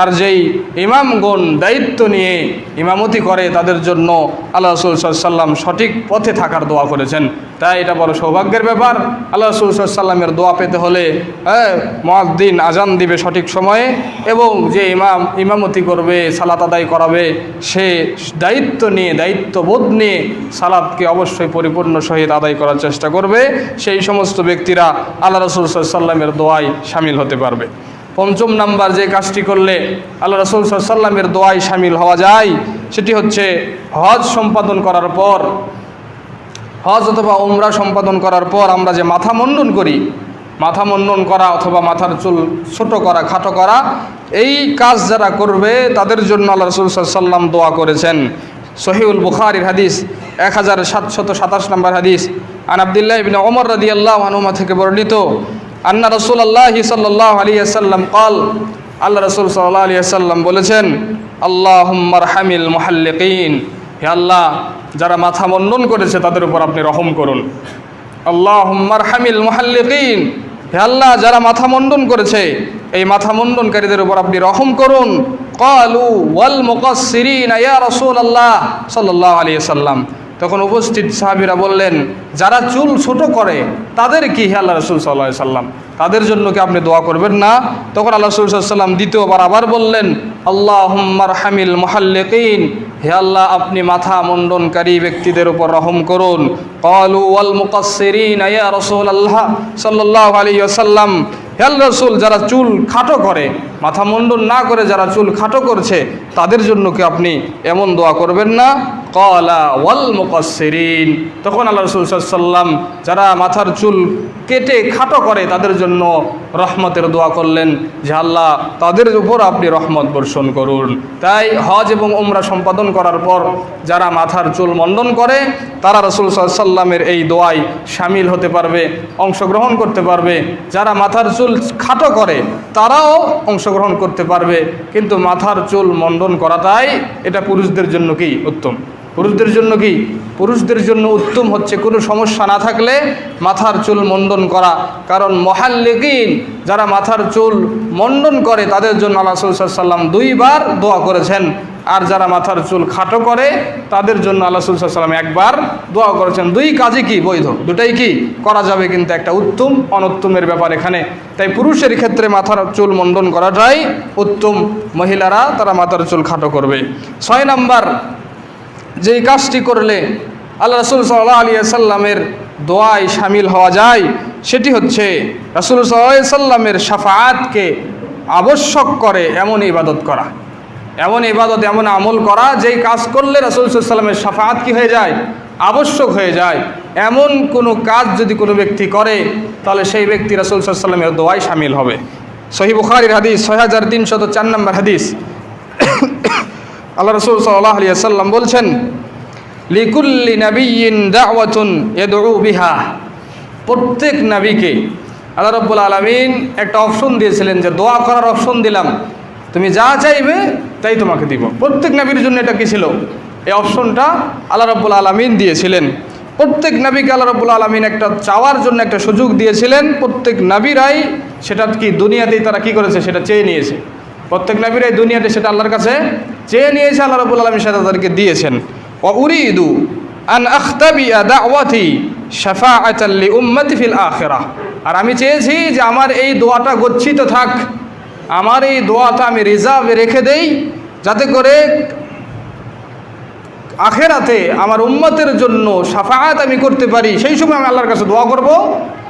আর যেই ইমামগণ দায়িত্ব নিয়ে ইমামতি করে তাদের জন্য আল্লাহ রাসূল সাল্লাল্লাহু আলাইহি ওয়াসাল্লাম সঠিক পথে থাকার দোয়া করেছেন। তাই এটা বড় সৌভাগ্যের ব্যাপার। আল্লাহ রাসূল সাল্লাল্লাহু আলাইহি ওয়াসাল্লামের দোয়া পেতে হলে মুয়াজ্জিন আজান দিবে সঠিক সময়ে, এবং যে ইমামতি করবে, সালাত আদায় করাবে, সে দায়িত্ব নিয়ে, দায়িত্ববোধ নিয়ে সালাতকে অবশ্যই পরিপূর্ণ সহিত আদায় করার চেষ্টা করবে। সেই সমস্ত ব্যক্তিরা আল্লাহ রাসূল সাল্লাল্লাহু আলাইহি ওয়াসাল্লামের দোয়ায় শামিল হতে পারবে। 5 নম্বর যে কাজটি করলে আল্লাহ রাসূল সাল্লাল্লাহু আলাইহি ওয়াসাল্লামের দোয়ায় শামিল হওয়া যায় সেটি হচ্ছে হজ সম্পাদন করার পর, হজ অথবা উমরা সম্পাদন করার পর আমরা যে মাথা মুন্ডন করি, মাথা মুন্ডন করা অথবা মাথার চুল ছোট করা, খাটো করা, এই কাজ যারা করবে তাদের জন্য আল্লাহ রাসূল সাল্লাল্লাহু আলাইহি ওয়াসাল্লাম দোয়া করেছেন। সহিহুল বুখারীর হাদিস 1727 নম্বর হাদিস, আন আব্দুল্লাহ ইবনে ওমর রাদিয়াল্লাহু আনহুমা থেকে বর্ণিত, আন্না রাসূলুল্লাহ সাল্লাল্লাহু আলাইহি ওয়াসাল্লাম قال, আল্লাহ রাসূল সাল্লাল্লাহু আলাইহি ওয়াসাল্লাম বলেছেন, আল্লাহুম্মা আরহামিল মুহাল্লিকিন, হে আল্লাহ যারা মাথা মুন্ডন করেছে তাদের উপর আপনি রহম করুন। আল্লাহুম্মা আরহামিল মুহাল্লিকিন, হে আল্লাহ যারা মাথা মুন্ডন করেছে এই মাথা মুন্ডনকারীদের উপর আপনি রহম করুন। ক্বালু ওয়াল মুকাসসিরিনা ইয়া রাসূলুল্লাহ সাল্লাল্লাহু আলাইহি ওয়াসাল্লাম, তখন উপস্থিত সাহাবীরা বললেন যারা চুল ছোট করে তাদের কি হে আল্লাহ রাসূল সাল্লাল্লাহু আলাইহি ওয়াসাল্লাম, তাদের জন্য কি আপনি দোয়া করবেন না? তখন আল্লাহ রাসূল সাল্লাল্লাহু আলাইহি ওয়াসাল্লাম দ্বিতীয়বার আবার বললেন আল্লাহুম্মা আরহামিল মুহাল্লিকিন, হে আল্লাহ আপনি মাথা মুন্ডনকারী ব্যক্তিদের উপর রহম করুন। ক্বালু ওয়াল মুকাসসিরিনা ইয়া রাসূলুল্লাহ সাল্লাল্লাহু আলাইহি ওয়াসাল্লাম, হে আল্লাহর রাসূল যারা চুল খাটো করে, মাথা মুন্ডন না করে যারা চুল খাটো করছে তাদের জন্য কি আপনি এমন দোয়া করবেন না? ক্বালা ওয়াল মুকাসসিরিন, তখন আল্লাহ রাসূল সাল্লাল্লাহু আলাইহি ওয়াসাল্লাম যারা মাথার চুল কেটে খাটো করে তাদের জন্য রহমতের দোয়া করলেন যে আল্লাহ তাদের উপর আপনি রহমত বর্ষণ করুন। তাই হজ এবং উমরা সম্পাদন করার পর যারা মাথার চুল মণ্ডন করে তারা রাসূল সাল্লাল্লাহু আলাইহি ওয়াসাল্লামের এই দোয়ায় শামিল হতে পারবে, অংশগ্রহণ করতে পারবে। যারা মাথার চুল খাটো করে তারাও অংশগ্রহণ করতে পারবে, কিন্তু মাথার চুল মণ্ডন করাটাই এটা পুরুষদের জন্য কি উত্তম। পুরুষদের জন্য কি? পুরুষদের জন্য উত্তম হচ্ছে কোনো সমস্যা না থাকলে মাথার চুল মণ্ডন করা। কারণ মুহাল্লিকিন যারা মাথার চুল মণ্ডন করে তাদের জন্য আল্লাহ রাসূল সাল্লাল্লাহু আলাইহি ওয়াসাল্লাম 2 বার দোয়া করেছেন, আর যারা মাথার চুল খাটো করে তাদের জন্য আল্লাহ রাসূল সাল্লাল্লাহু আলাইহি ওয়াসাল্লাম 1 বার দোয়া করেছেন। 2 কাজই কি বৈধ, দুটাই কি করা যাবে, কিন্তু একটা উত্তম অনুত্তমের ব্যাপার এখানে। তাই পুরুষের ক্ষেত্রে মাথার চুল মণ্ডন করাটাই উত্তম, মহিলারা তারা মাথার চুল খাটো করবে। 6 নাম্বার যেই কাজটি করলে আল্লাহ রাসূল সাল্লাল্লাহু আলাইহি ওয়াসাল্লামের দোয়ায় শামিল হওয়া যায় সেটি হচ্ছে রাসূল সাল্লাল্লাহু আলাইহি ওয়াসাল্লামের শাফাআতকে আবশ্যক করে এমন ইবাদত করা, এমন ইবাদত এমন আমল করা যেই কাজ করলে রাসূল সাল্লাল্লাহু আলাইহি ওয়াসাল্লামের শাফাআত কি হয়ে যায়? আবশ্যক হয়ে যায়। এমন কোনো কাজ যদি কোনো ব্যক্তি করে তাহলে সেই ব্যক্তি রাসূল সাল্লাল্লাহু আলাইহি ওয়াসাল্লামের দোয়ায় শামিল হবে। সহিহ বুখারীর হাদিস 6304 নম্বর হাদিস, আল্লাহ রাসূল সাল্লাল্লাহু আলাইহি ওয়াসাল্লাম বলছেন লিকুল্লি নাবিয়্যিন দাওয়াতুন ইয়াদউ বিহা, প্রত্যেক নবীকে আল্লাহ রাব্বুল আলামিন একটা অপশন দিয়েছিলেন যে দোয়া করার অপশন দিলাম, তুমি যা চাইবে তাই তোমাকে দিব। প্রত্যেক নবীর জন্য এটা কি ছিল? এই অপশনটা আল্লাহ রাব্বুল আলামিন দিয়েছিলেন। প্রত্যেক নবীকে আল্লাহ রাব্বুল আলামিন একটা চাওয়ার জন্য একটা সুযোগ দিয়েছিলেন। প্রত্যেক নবীরাই সেটা কি দুনিয়াতেই তারা কি করেছে? সেটা চেয়ে নিয়েছে। প্রত্যেক নবীরাই দুনিয়াতে সেটা আল্লাহর কাছে চেয়ে নিয়েছে, আল্লাহ রাব্বুল আলামিন সেটা তাদেরকে দিয়েছেন। ওয়া উরিদু আন আখতাবিয়া দাওয়াতি শাফাআতাল লিউম্মতি ফিল আখিরাহ, আর আমি চেয়েছি যে আমার এই দোয়াটা গচ্ছিত থাক, আমার এই দোয়াটা আমি রিজার্ভে রেখে দেই, যাতে করে আখেরাতে আমার উম্মতের জন্য শাফাআত আমি করতে পারি। সেই সময় আমি আল্লাহর কাছে দোয়া করব,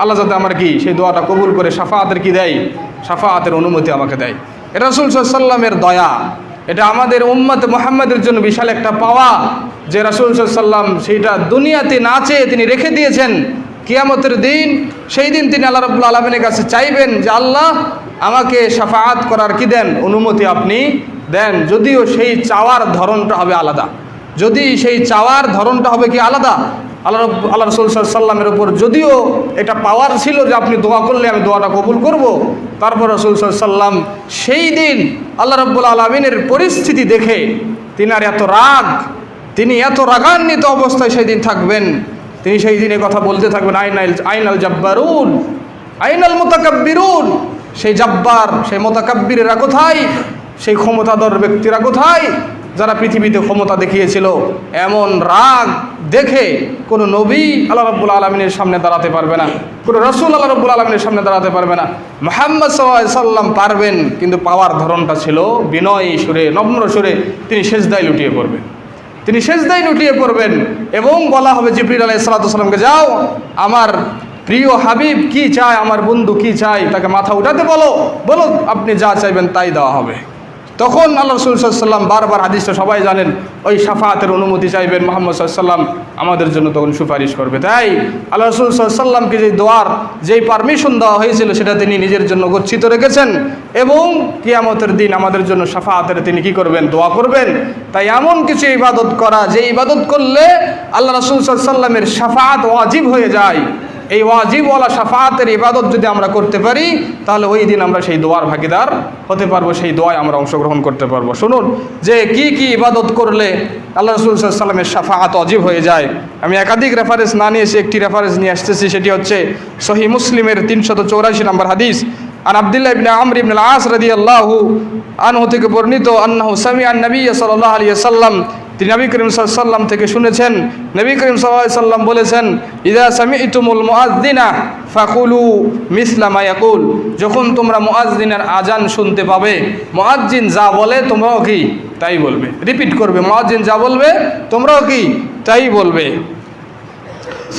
আল্লাহ যাতে আমার কি সেই দোয়াটা কবুল করে শাফাআতের কি দেয়? শাফাআতের অনুমতি আমাকে দেয়। এটা রাসূল সাল্লাল্লাহু আলাইহি ওয়াসাল্লামের দয়া, এটা আমাদের উম্মত মুহাম্মাদের জন্য বিশাল একটা পাওয়া যে রাসূল সাল্লাল্লাহু আলাইহি ওয়াসাল্লাম সেইটা দুনিয়াতে না চেয়ে তিনি রেখে দিয়েছেন। কিয়ামতের দিন সেই দিন তিনি আল্লাহ রাব্বুল আলামিনের কাছে চাইবেন যে আল্লাহ আমাকে শাফাআত করার কি দেন? অনুমতি আপনি দেন। যদিও সেই চাওয়ার ধরনটা হবে আলাদা, যদি সেই চাওয়ার ধরনটা হবে কি আলাদা। আল্লাহ রাসূল সাল্লাল্লাহু আলাইহি ওয়াসাল্লামের উপর যদিও এটা পাওয়ার ছিল যে আপনি দোয়া করলে আমি দোয়াটা কবুল করব, তারপর রাসূল সাল্লাল্লাহু আলাইহি ওয়াসাল্লাম সেই দিন আল্লাহ রাব্বুল আলামিনের পরিস্থিতি দেখে তিনার এত রাগ, তিনি এত রাগান্বিত অবস্থায় সেই দিন থাকবেন। তিনি সেই দিনে কথা বলতে থাকবেন আইনাল জাব্বারুন আইনাল মুতাকাব্বিরুন, সেই জাব্বার সেই মুতাকাব্বিরেরা কোথায়? সেই ক্ষমতাধর ব্যক্তিরা কোথায় যারা পৃথিবীতে ক্ষমতা দেখিয়েছিল? এমন রাগ দেখে কোনো নবী আল্লাহ রাব্বুল আলামিনের সামনে দাঁড়াতে পারবে না, কোনো রাসূল আল্লাহ রাব্বুল আলামিনের সামনে দাঁড়াতে পারবে না। মুহাম্মদ সাল্লাল্লাহু আলাইহি সাল্লাম পারবেন, কিন্তু পাওয়ার ধরনটা ছিল বিনয়ী সুরে, নম্র সুরে তিনি সেজদায় লুটিয়ে পড়বেন, তিনি সেজদায় লুটিয়ে পড়বেন এবং বলা হবে জিবরিল আলাইহিস সালামকে, যাও আমার প্রিয় হাবিব কি চায়, আমার বন্ধু কি চায় তাকে মাথা উঠাতে বলো, বলো আপনি যা চাইবেন তাই দেওয়া হবে। তখন আল্লাহ রাসূল সাল্লাল্লাহু আলাইহি ওয়াসাল্লাম বারবার হাদিসটা সবাই জানেন ওই শাফাআতের অনুমতি চাইবেন, মুহাম্মদ সাল্লাল্লাহু আলাইহি ওয়াসাল্লাম আমাদের জন্য তখন সুপারিশ করবে। তাই আল্লাহ রাসূল সাল্লাল্লাহু আলাইহি ওয়াসাল্লামকে যে দোয়ার যেই পারমিশন দেওয়া হয়েছিল সেটা তিনি নিজের জন্য গচ্ছিত রেখেছেন এবং কিয়ামতের দিন আমাদের জন্য শাফাআতের তিনি কি করবেন? দোয়া করবেন। তাই এমন কিছু ইবাদত করা যে ইবাদত করলে আল্লাহ রাসূল সাল্লাল্লাহু আলাইহি ওয়াসাল্লামের শাফাআত ওয়াজিব হয়ে যায়, এই ওয়াজিবওয়ালা শাফাআতের ইবাদত যদি আমরা করতে পারি, তাহলে ওই দিন আমরা সেই দোয়ার ভাগিদার হতে পারবো, সেই দোয়ায় আমরা অংশগ্রহণ করতে পারবো। শুনুন যে কি কি ইবাদত করলে আল্লাহ রাসূল সাল্লাল্লাহু আলাইহি ওয়াসাল্লামের শাফাআত ওয়াজিব হয়ে যায়। আমি একাধিক রেফারেন্স না নিয়ে একটি রেফারেন্স নিয়ে আসতেছি, সেটি হচ্ছে সহিহ মুসলিমের 384 নম্বর হাদিস। আন আব্দুল্লাহ ইবনে আমর ইবনে আল-আস রাদিয়াল্লাহু আনহু থেকে বর্ণিত, আন্নাহু সামিআন নবী সাল্লাল্লাহু আলাইহি ওয়াসাল্লাম, তিনি নবী করিম সাল্লাল্লাহু আলাইহি ওয়াসাল্লাম থেকে শুনেছেন, নবী করিম সাল্লাল্লাহু আলাইহি ওয়াসাল্লাম বলেছেন, ইযা সামি'তুমুল মুআযযিনা ফাকুলু মিসলা মা ইয়াকুল, যখন তোমরা মুআযযিনের আজান শুনতে পাবে, মুআযযিন যা বলে তোমরাও কি তাই বলবে, রিপিট করবে, মুআযযিন যা বলবে তোমরাও কি তাই বলবে।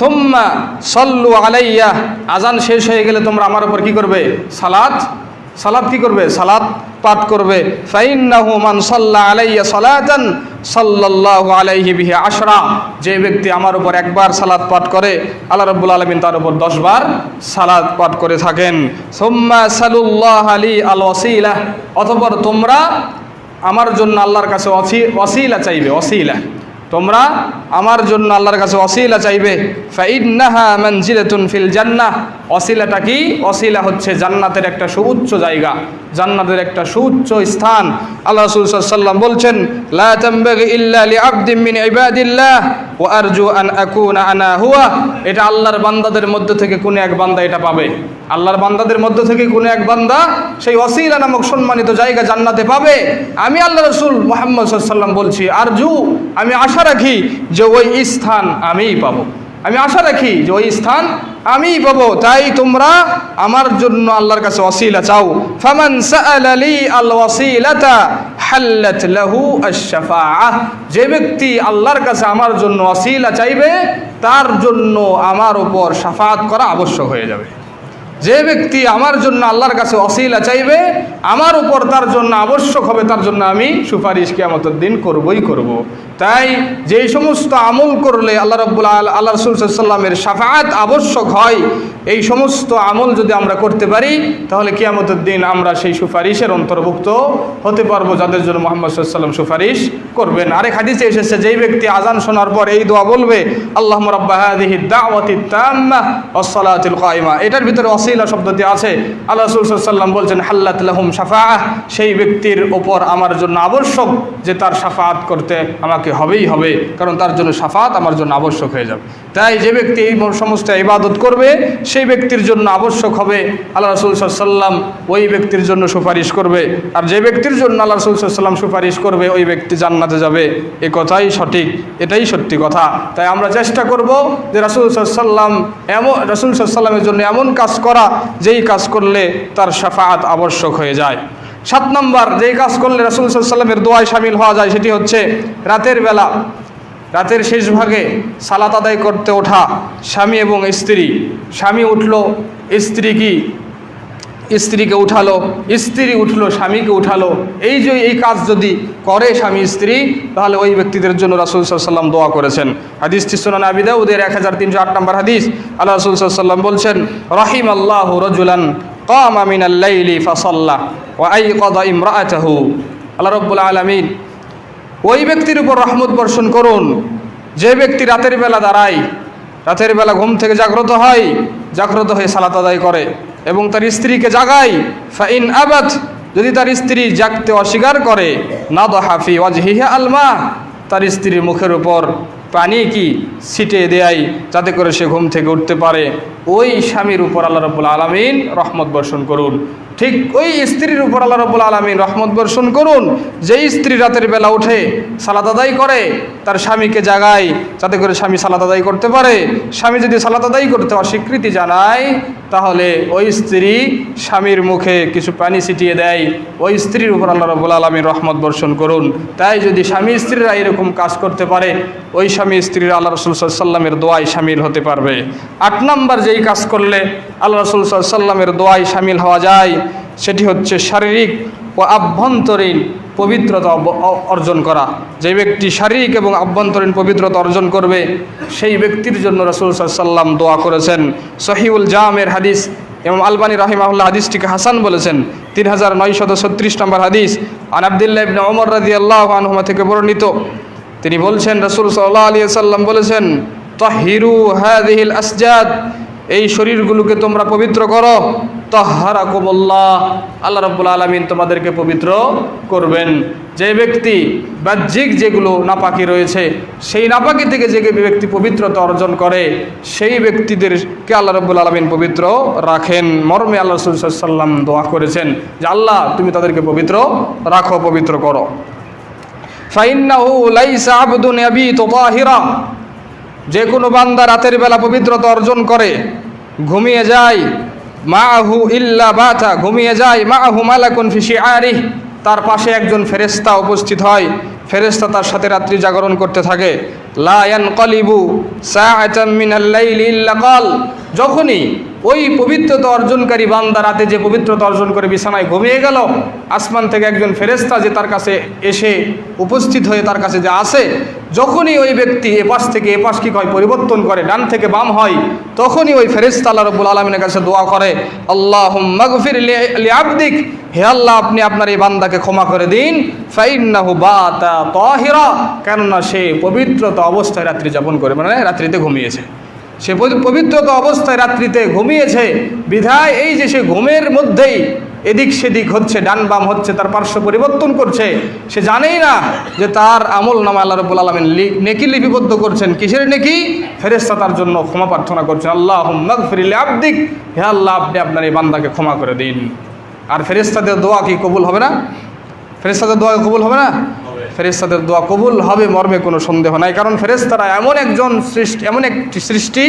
সুম্মা সাল্লু আলাইয়া, আজান শেষ হয়ে গেলে তোমরা আমার উপর কি করবে, সালাত কি করবে, সালাত পাঠ করবে। ফাইন্নাহু মান সাল্লা আলাইয়া সালাতান সাল্লাল্লাহু আলাইহি বিহি আশরা, যে ব্যক্তি আমার উপর একবার সালাত পাঠ করে আল্লাহ রাব্বুল আলামিন তার উপর 10 বার সালাত পাঠ করে থাকেন। সুম্মা সালুল্লাহ আলি আল ওয়াসিলা, অতঃপর তোমরা আমার জন্য আল্লাহর কাছে ওয়াসিলা চাইবে, ওয়াসিলা, তোমরা আমার জন্য আল্লাহর কাছে ওয়াসিলা চাইবে। ফাইন্নাহা মানজিলাতুন ফিল জান্নাহ, ওয়াসিলাটা কি, ওয়াসিলা হচ্ছে জান্নাতের একটা সুউচ্চ জায়গা, জান্নাতের একটা সুউচ্চ স্থান। আল্লাহ রাসূল সাল্লাল্লাহু আলাইহি ওয়াসাল্লাম বলছেন, লা তামবাগি ইল্লা লিআবদিন মিন ইবাদিল্লাহ ওয়া আরজু আন আকুনা আনা হুয়া, এটা আল্লাহর বান্দাদের মধ্যে থেকে কোন এক বান্দা এটা পাবে, আল্লাহর বান্দাদের মধ্যে থেকে কোন এক বান্দা সেই ওয়াসিলা নামক সম্মানিত জায়গা জান্নাতে পাবে। আমি আল্লাহ রাসূল মুহাম্মদ সাল্লাল্লাহু আলাইহি ওয়াসাল্লাম বলছি, আরজু, আমি আশা রাখি যে ওই স্থান আমিই পাবো, আমি আশা রাখি যে ওই স্থান আমিই পাবো। তাই তোমরা আমার জন্য আল্লাহর কাছে ওয়াসিলা চাও। ফামান সাআলা লি আল ওয়াসিলাতা হাল্লাত লাহু আশ-শাফাআহ, যে ব্যক্তি আল্লাহর কাছে আমার জন্য ওয়াসিলা চাইবে তার জন্য আমার উপর শাফাআত করা আবশ্যক হয়ে যাবে। যে ব্যক্তি আমার জন্য আল্লাহর কাছে ওয়াসিলা চাইবে, আমার উপর তার জন্য আবশ্যক হবে, তার জন্য আমি সুপারিশ কিয়ামতের দিন করবই করব। তাই যেই সমস্ত আমল করলে আল্লাহ রাসূল সাল্লাল্লাহু আলাইহি ওয়াসাল্লামের শাফাআত আবশ্যক হয়, এই সমস্ত আমল যদি আমরা করতে পারি, তাহলে কিয়ামতের দিন আমরা সেই সুপারিশের অন্তর্ভুক্ত হতে পারবো, যাদের জন্য মুহাম্মদ সাল্লাল্লাহু আলাইহি ওয়াসাল্লাম সুপারিশ করবেন। আরেক হাদিসে এসেছে, যেই ব্যক্তি আজান শোনার পর এই দোয়া বলবে, আল্লাহুম্মা রাব্বা হাযিহি দাওয়াতি তাম্মাহ ওয়াস সালাতিল কায়িমা, এটার ভিতরে ওয়াসিলা শব্দটি আছে। আল্লাহ রাসূল সাল্লাল্লাহু আলাইহি ওয়াসাল্লাম বলছেন, হাল্লাত লাহুম শাফাআহ, সেই ব্যক্তির উপর আমার জন্য আবশ্যক যে তার শাফাআত করতে আমাকে হবেই হবে, কারণ তার জন্য শাফাআত আমার জন্য আবশ্যক হয়ে যাবে। তাই যে ব্যক্তি এই সমস্ত ইবাদত করবে, সেই ব্যক্তির জন্য আবশ্যক হবে আল্লাহ রাসূল সাল্লাল্লাহু আলাইহি ওয়াসাল্লাম ওই ব্যক্তির জন্য সুপারিশ করবে, আর যে ব্যক্তির জন্য আল্লাহ রাসূল সাল্লাল্লাহু আলাইহি ওয়াসাল্লাম সুপারিশ করবে ওই ব্যক্তি জান্নাতে যাবে। এই কথাই সঠিক, এটাই সত্যি কথা। তাই আমরা চেষ্টা করব যে রাসূল সাল্লাল্লাহু আলাইহি ওয়াসাল্লাম রাসূল সাল্লাল্লাহু আলাইহি ওয়াসাল্লামের জন্য এমন কাজ করা যেই কাজ করলে তার শাফাআত আবশ্যক হয়ে যায়। 7 নম্বর, যেই কাজ করলে রাসূল সাল্লাল্লাহু আলাইহি ওয়াসাল্লামের দোয়ায় শামিল হওয়া যায়, সেটি হচ্ছে রাতের বেলা, রাতের শেষ ভাগে সালাত আদায় করতে ওঠা। স্বামী এবং স্ত্রী, স্বামী উঠলো স্ত্রীকে উঠালো, স্ত্রী উঠলো স্বামীকে উঠালো, এই কাজ যদি করে স্বামী স্ত্রী, তাহলে ওই ব্যক্তিদের জন্য রাসূল সাল্লাল্লাহু আলাইহি ওয়াসাল্লাম দোয়া করেছেন। হাদিসটি সুনান আবি দাউদের 1308 নম্বর হাদিস। আল্লাহ রাসূল সাল্লাল্লাহু আলাইহি ওয়াসাল্লাম বলছেন, রাহিমাল্লাহু রাজুলান কামা মিনাল লাইলি ফাসাল্লা ওয়া আইকাযা ইমরাআতাহু, আল্লাহ রাব্বুল আলামিন ওই ব্যক্তির উপর রহমত বর্ষণ করুন যে ব্যক্তি রাতের বেলা দাঁড়ায়, রাতের বেলা ঘুম থেকে জাগ্রত হয়, জাগ্রত হয়ে সালাত আদায় করে এবং তার স্ত্রীকে জাগায়। ফাইন আবাত, যদি তার স্ত্রী জাগতে অস্বীকার করে, নাদহা ফি ওয়াজহিহা আলমা, তার স্ত্রীর মুখের উপর পানি কি ছিটিয়ে দেয় যাতে করে সে ঘুম থেকে উঠতে পারে। ওই স্বামীর উপর আল্লাহ রাব্বুল আলামিন রহমত বর্ষণ করুন। ঠিক ওই স্ত্রীর উপর আল্লাহ রাব্বুল আলামিন রহমত বর্ষণ করুন যেই স্ত্রী রাতের বেলা উঠে সালাত আদায় করে, তার স্বামীকে জাগায় যাতে করে স্বামী সালাত আদায় করতে পারে। স্বামী যদি সালাত আদায় করতে অস্বীকৃতি জানায়, তাহলে ওই স্ত্রী স্বামীর মুখে কিছু পানি ছিটিয়ে দেয়, ওই স্ত্রীর উপর আল্লাহ রাব্বুল আলামিন রহমত বর্ষণ করুন। তাই যদি স্বামী স্ত্রীরা এরকম কাজ করতে পারে, ওই স্বামী স্ত্রীরা আল্লাহ রাসূল সাল্লাল্লাহু আলাইহি ওয়াসাল্লামের দোয়ায় শামিল হতে পারবে। 8 নম্বর যেই কাজ করলে আল্লাহ রাসূল সাল্লাল্লাহু আলাইহি ওয়াসাল্লামের দোয়ায় শামিল হওয়া যায়, সেটি হচ্ছে শারীরিক ও আভ্যন্তরীণ পবিত্রতা অর্জন করা। যে ব্যক্তি শারীরিক এবং আভ্যন্তরীণ পবিত্রতা অর্জন করবে, সেই ব্যক্তির জন্য রাসূল সাল্লাল্লাহু আলাইহি ওয়াসাল্লাম দোয়া করেছেন। সহিহুল জামের হাদিস, ইমাম আলবানী রাহিমাহুল্লাহ হাদিসটিকে হাসান বলেছেন। 3936 নম্বর হাদিস। আন আব্দুল্লাহ ইবনে ওমর রাদিয়াল্লাহু আনহুমা থেকে বর্ণিত, তিনি বলছেন রাসূল সাল্লাল্লাহু আলাইহি ওয়াসাল্লাম বলেছেন, তাহিরু হাযিহিল আসজাদ, এই শরীরগুলোকে তোমরা পবিত্র করো। তাহহারাকুমুল্লাহ, আল্লাহ রাব্বুল আলামিন তোমাদেরকে পবিত্র করবেন। যে ব্যক্তি বাহ্যিক যেগুলো নাপাকি রয়েছে সেই নাপাকি থেকে যে ব্যক্তি পবিত্রতা অর্জন করে সেই ব্যক্তিদেরকে আল্লাহ রাব্বুল আলামিন পবিত্র রাখেন। মর্মে আল্লাহ রাসূল সাল্লাল্লাহু আলাইহি ওয়াসাল্লাম দোয়া করেছেন যে আল্লাহ তুমি তাদেরকে পবিত্র রাখো, পবিত্র করো। ফাইন্নাহু লাইসা আবদুন ইয়াবিতু তাহিরা, যে কোনো বান্দা রাতের বেলা পবিত্রতা অর্জন করে ঘুমিয়ে যায়, মাআহু ইল্লা বাতা, ঘুমিয়ে যায়, মাআহু মালাকুন ফি শিআরিহ, তার পাশে একজন ফেরেশতা উপস্থিত হয়, ফেরেশতা তার সাথে রাত্রি জাগরণ করতে থাকে। লা ইয়ানকালিবু সাআতাম মিনাল লাইলি ইল্লা ক্বাল, যখনই ওই পবিত্রতা অর্জনকারী বান্দা রাতে যে পবিত্রতা অর্জন করে বিছানায় ঘুমিয়ে গেল, আসমান থেকে একজন ফেরেশতা যে তার কাছে এসে উপস্থিত হয়ে তার কাছে যে আসে, যখনই ওই ব্যক্তি এপাশ থেকে এপাশ কি হয় পরিবর্তন করে, ডান থেকে বাম হয়, তখনই ওই ফেরেশতা আল্লাহ রাব্বুল আলামিনের কাছে দোয়া করে, আল্লাহুম্মা গফির লিআবদিক, হে আল্লাহ আপনি আপনার এই বান্দাকে ক্ষমা করে দিন, ফাইন্নাহু বাতা তাহিরা, কেননা সে পবিত্রতা অবস্থায় রাত্রি যাপন করে, মানে রাত্রিতে ঘুমিয়েছে, সে পবিত্রতা অবস্থায় রাত্রিতে ঘুমিয়েছে বিধায় এই যে সে ঘুমের মধ্যেই এদিক সেদিক হচ্ছে, ডান বাম হচ্ছে, তার পার্শ্ব পরিবর্তন করছে, সে জানেই না যে তার আমল নামা আল্লাহ রাব্বুল আলামিন নেকি লিপিবদ্ধ করছেন। কিসের নেকি? ফেরেশতা তার জন্য ক্ষমা প্রার্থনা করছেন, আল্লাহুম্মা গফির লিআবদিক, হে আল্লাহ আপনি আপনার এই বান্দাকে ক্ষমা করে দিন। আর ফেরেশতাদের দোয়া কি কবুল হবে না? ফেরেশতাদের দোয়া কবুল হবে না? ফেরেশতাদের দোয়া কবুল হবে মর্মে কোনো সন্দেহ নাই। কারণ ফেরেশতারা এমন একটি সৃষ্টি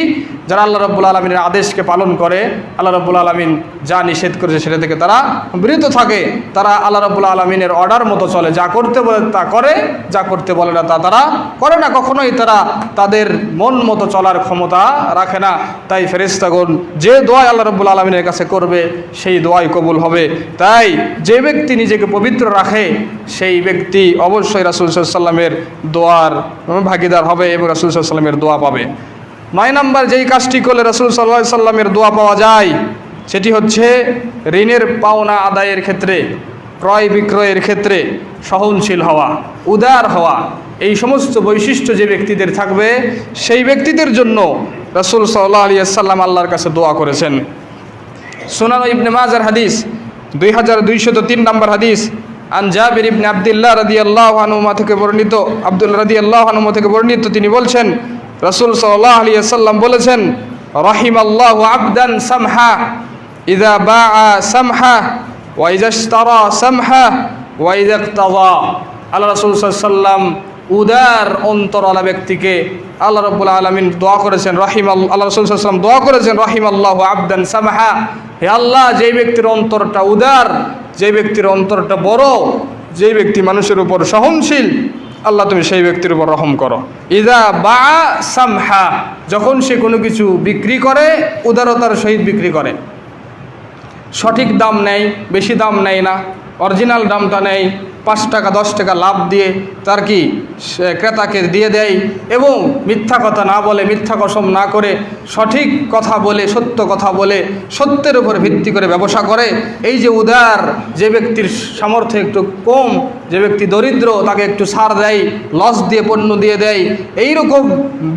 যারা আল্লাহ রাব্বুল আলামিনের আদেশকে পালন করে, আল্লাহ রাব্বুল আলামিন যা নিষেধ করেছে সেটা থেকে তারা বিরত থাকে, তারা আল্লাহ রাব্বুল আলামিনের অর্ডার মতো চলে, যা করতে বলে তা করে, যা করতে বলে না তা তারা করে না, কখনোই তারা তাদের মন মতো চলার ক্ষমতা রাখে না। তাই ফেরেশতাগণ যে দোয়া আল্লাহ রাব্বুল আলামিনের কাছে করবে সেই দোয়াই কবুল হবে। তাই যে ব্যক্তি নিজেকে পবিত্র রাখে সেই ব্যক্তি অবশ্যই রাসূল সাল্লাল্লাহু আলাইহি ওয়াসাল্লামের দোয়ার ভাগিদার হবে এবং রাসূল সাল্লাল্লাহু আলাইহি ওয়াসাল্লামের দোয়া পাবে। 9 নম্বর যেই কাজটি করলে রাসূল সাল্লাল্লাহু আলাইহি ওয়াসাল্লামের দোয়া পাওয়া যায় সেটি হচ্ছে ঋণের পাওনা আদায়ের ক্ষেত্রে, ক্রয় বিক্রয়ের ক্ষেত্রে সহনশীল হওয়া, উদার হওয়া। এই সমস্ত বৈশিষ্ট্য যে ব্যক্তিদের থাকবে সেই ব্যক্তিদের জন্য রাসূল সাল্লাল্লাহু আলাইহি ওয়াসাল্লাম আল্লাহর কাছে দোয়া করেছেন। সুনান ইবনে মাজার হাদিস 2203 নম্বর হাদিস, আন জাবির ইবনে আব্দুল্লাহ রাদিয়াল্লাহু আনহু থেকে বর্ণিত, আব্দুল্লাহ রাদিয়াল্লাহু আনহু থেকে বর্ণিত, তিনি বলছেন রাসূল সাল্লাল্লাহু আলাইহি ওয়াসাল্লাম বলেছেন, রাহিমাল্লাহু আবদান সামহা ইযা বাআ সামহা ওয়া ইযা ইশতারা সামহা ওয়া ইযা ইক্তাদা। আল্লাহ রাসূল সাল্লাল্লাহু আলাইহি ওয়াসাল্লাম উদার অন্তরওয়ালা ব্যক্তিকে আল্লাহ রাব্বুল আলামিন দোয়া করেছেন, আল্লাহ রাসূল সাল্লাল্লাহু আলাইহি ওয়াসাল্লাম দোয়া করেছেন, রাহিমাল্লাহু আবদান সামহা, হে আল্লাহ যেই ব্যক্তির অন্তরটা উদার, যে ব্যক্তির অন্তরটা বড়, যে ব্যক্তি মানুষের উপর সহনশীল, আল্লাহ তুমি সেই ব্যক্তির উপর রহম করো। ইযা বাআ সামহা, যখন সে কোনো কিছু বিক্রি করে উদারতার সহিত বিক্রি করে, সঠিক দাম নেয়, বেশি দাম নেয় না, অরিজিনাল দামটা নেয়, 5 টাকা 10 টাকা লাভ দিয়ে তার কি ক্রেতাকে দিয়ে দেয়, এবং মিথ্যা কথা না বলে, মিথ্যা কসম না করে সঠিক কথা বলে, সত্য কথা বলে, সত্যের উপর ভিত্তি করে ব্যবসা করে। এই যে উদার, যে ব্যক্তির সামর্থ্য একটু কম, যে ব্যক্তি দরিদ্র তাকে একটু ছাড় দেয়, লস দিয়ে পণ্য দিয়ে দেয়, এইরকম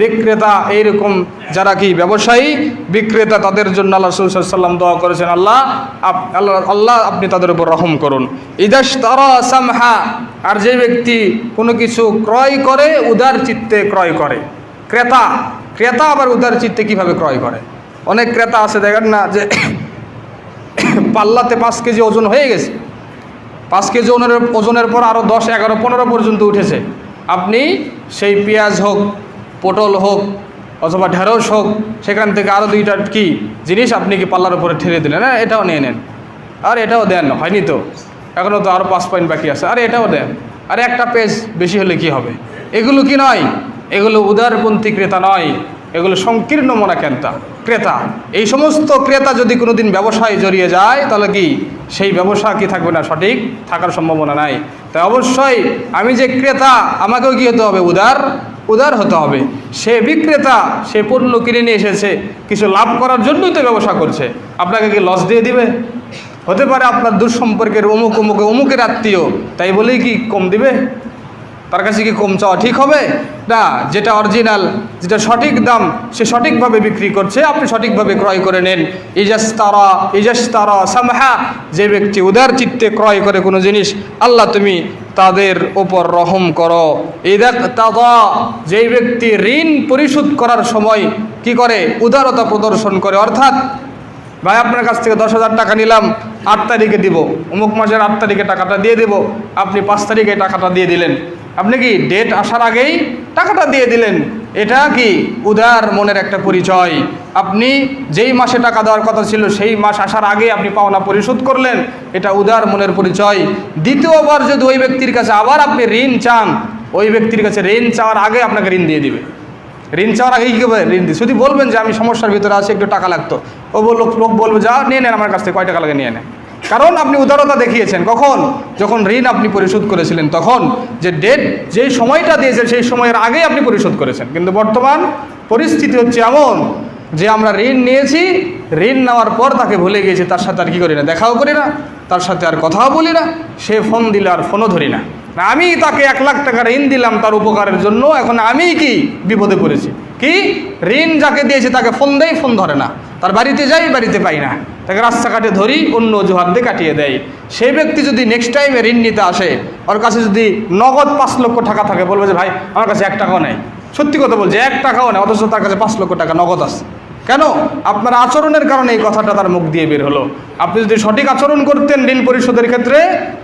বিক্রেতা, এইরকম যারা কি ব্যবসায়ী বিক্রেতা, তাদের জন্য আল্লাহ রাসূল সাল্লাল্লাহু আলাইহি ওয়াসাল্লাম দোয়া করেছেন, আল্লাহ আপনি তাদের উপর রহম করুন। ইদাশতারা সামহা, আর যে ব্যক্তি কোনো কিছু ক্রয় করে উদার চিত্তে ক্রয় করে, ক্রেতা আবার উদার চিত্তে কিভাবে ক্রয় করে? অনেক ক্রেতা আছে দেখেন না, যে পাল্লাতে 5 কেজি ওজন হয়ে গেছে, 5 কেজি ওজনের পর আরও 10, 11, 15 পর্যন্ত উঠেছে, আপনি সেই পেঁয়াজ হোক, পটল হোক অথবা ঢেঁড়স হোক, সেখান থেকে আরও 2টা কি জিনিস আপনি কি পাল্লার উপরে ঠেলে দিলেন, হ্যাঁ এটাও নিয়ে নেন, আর এটাও দেন, হয়নি তো, এখনও তো আরও 5 পয়েন্ট বাকি আছে, আর এটাও দেন, আর একটা পেজ বেশি হলে কি হবে? এগুলো কি নয়? এগুলো উদারপন্থী ক্রেতা নয়, এগুলো সংকীর্ণ মনা ক্রেতা। এই সমস্ত ক্রেতা যদি কোনোদিন ব্যবসায় জড়িয়ে যায় তাহলে কি সেই ব্যবসা কি থাকবে না? সঠিক থাকার সম্ভাবনা নাই। তাই অবশ্যই আমি যে ক্রেতা, আমাকেও কি হতে হবে? উদার হতে হবে। সে বিক্রেতা, সে পণ্য কিনে নিয়ে এসেছে কিছু লাভ করার জন্যই তো ব্যবসা করছে, আপনাকে কি লস দিয়ে দিবে? হতে পারে আপনার দুঃসম্পর্কের অমুকের আত্মীয়, তাই বলেই কি কম দিবে? তার কাছে কি কম চাওয়া ঠিক হবে? না, যেটা অরিজিনাল, যেটা সঠিক দাম, সে সঠিকভাবে বিক্রি করছে, আপনি সঠিকভাবে ক্রয় করে নেন। ইজাস্তারা সামহা, যে ব্যক্তি উদার চিত্তে ক্রয় করে কোনো জিনিস, আল্লাহ তুমি তাদের ওপর রহম করো। ইদাক্তাদা, যেই ব্যক্তি ঋণ পরিশোধ করার সময় কি করে? উদারতা প্রদর্শন করে। অর্থাৎ ভাই আপনার কাছ থেকে 10,000 টাকা নিলাম, 8 তারিখে দিব, অমুক মাসের 8 তারিখে টাকাটা দিয়ে দেব, আপনি 5 তারিখে টাকাটা দিয়ে দিলেন। আপনি কি ডেট আসার আগেই টাকাটা দিয়ে দিলেন? এটা কি উদার মনের একটা পরিচয়। আপনি যেই মাসে টাকা দেওয়ার কথা ছিল সেই মাস আসার আগে আপনি পাওনা পরিশোধ করলেন, এটা উদার মনের পরিচয়। দ্বিতীয়বার যদি ওই ব্যক্তির কাছে আবার আপনি ঋণ চান, ওই ব্যক্তির কাছে ঋণ চাওয়ার আগে আপনাকে ঋণ দিয়ে দিবে। ঋণ চাওয়ার আগেই কী হবে? ঋণ দিয়ে শুধু বলবেন যে আমি সমস্যার ভিতরে আছি, একটু টাকা লাগতো, ও লোক বলবে যা নিয়ে নেন আমার কাছ থেকে, কয় টাকা লাগে নিয়ে নেন। কারণ আপনি উদারতা দেখিয়েছেন। কখন? যখন ঋণ আপনি পরিশোধ করেছিলেন, তখন যে ডেট, যে সময়টা দিয়েছেন সেই সময়ের আগেই আপনি পরিশোধ করেছেন। কিন্তু বর্তমান পরিস্থিতি হচ্ছে এমন যে আমরা ঋণ নিয়েছি, ঋণ নেওয়ার পর তাকে ভুলে গিয়েছি, তার সাথে আর কী করি না, দেখাও করি না, তার সাথে আর কথাও বলি না, সে ফোন দিলে আর ফোনও ধরি না। আমি তাকে 1 লাখ টাকা ঋণ দিলাম তার উপকারের জন্য, এখন আমি কি বিপদে পড়েছি? কি ঋণ যাকে দিয়েছি তাকে ফোন দেয়, ফোন ধরে না, তার বাড়িতে যাই, বাড়িতে পাই না, তাকে রাস্তাঘাটে ধরি, অন্য অজুহাত দিয়ে কাটিয়ে দেয়। সেই ব্যক্তি যদি নেক্সট টাইমে ঋণ নিতে আসে, ওর কাছে যদি নগদ 5 লক্ষ টাকা থাকে, বলবে যে ভাই আমার কাছে 1 টাকাও নেই। সত্যি কথা বলছে, 1 টাকাও নেই, অথচ তার কাছে 5 লক্ষ টাকা নগদ আছে। কেন? আপনার আচরণের কারণে এই কথাটা তার মুখ দিয়ে বের হলো। আপনি যদি সঠিক আচরণ করতেন ঋণ পরিশোধের ক্ষেত্রে,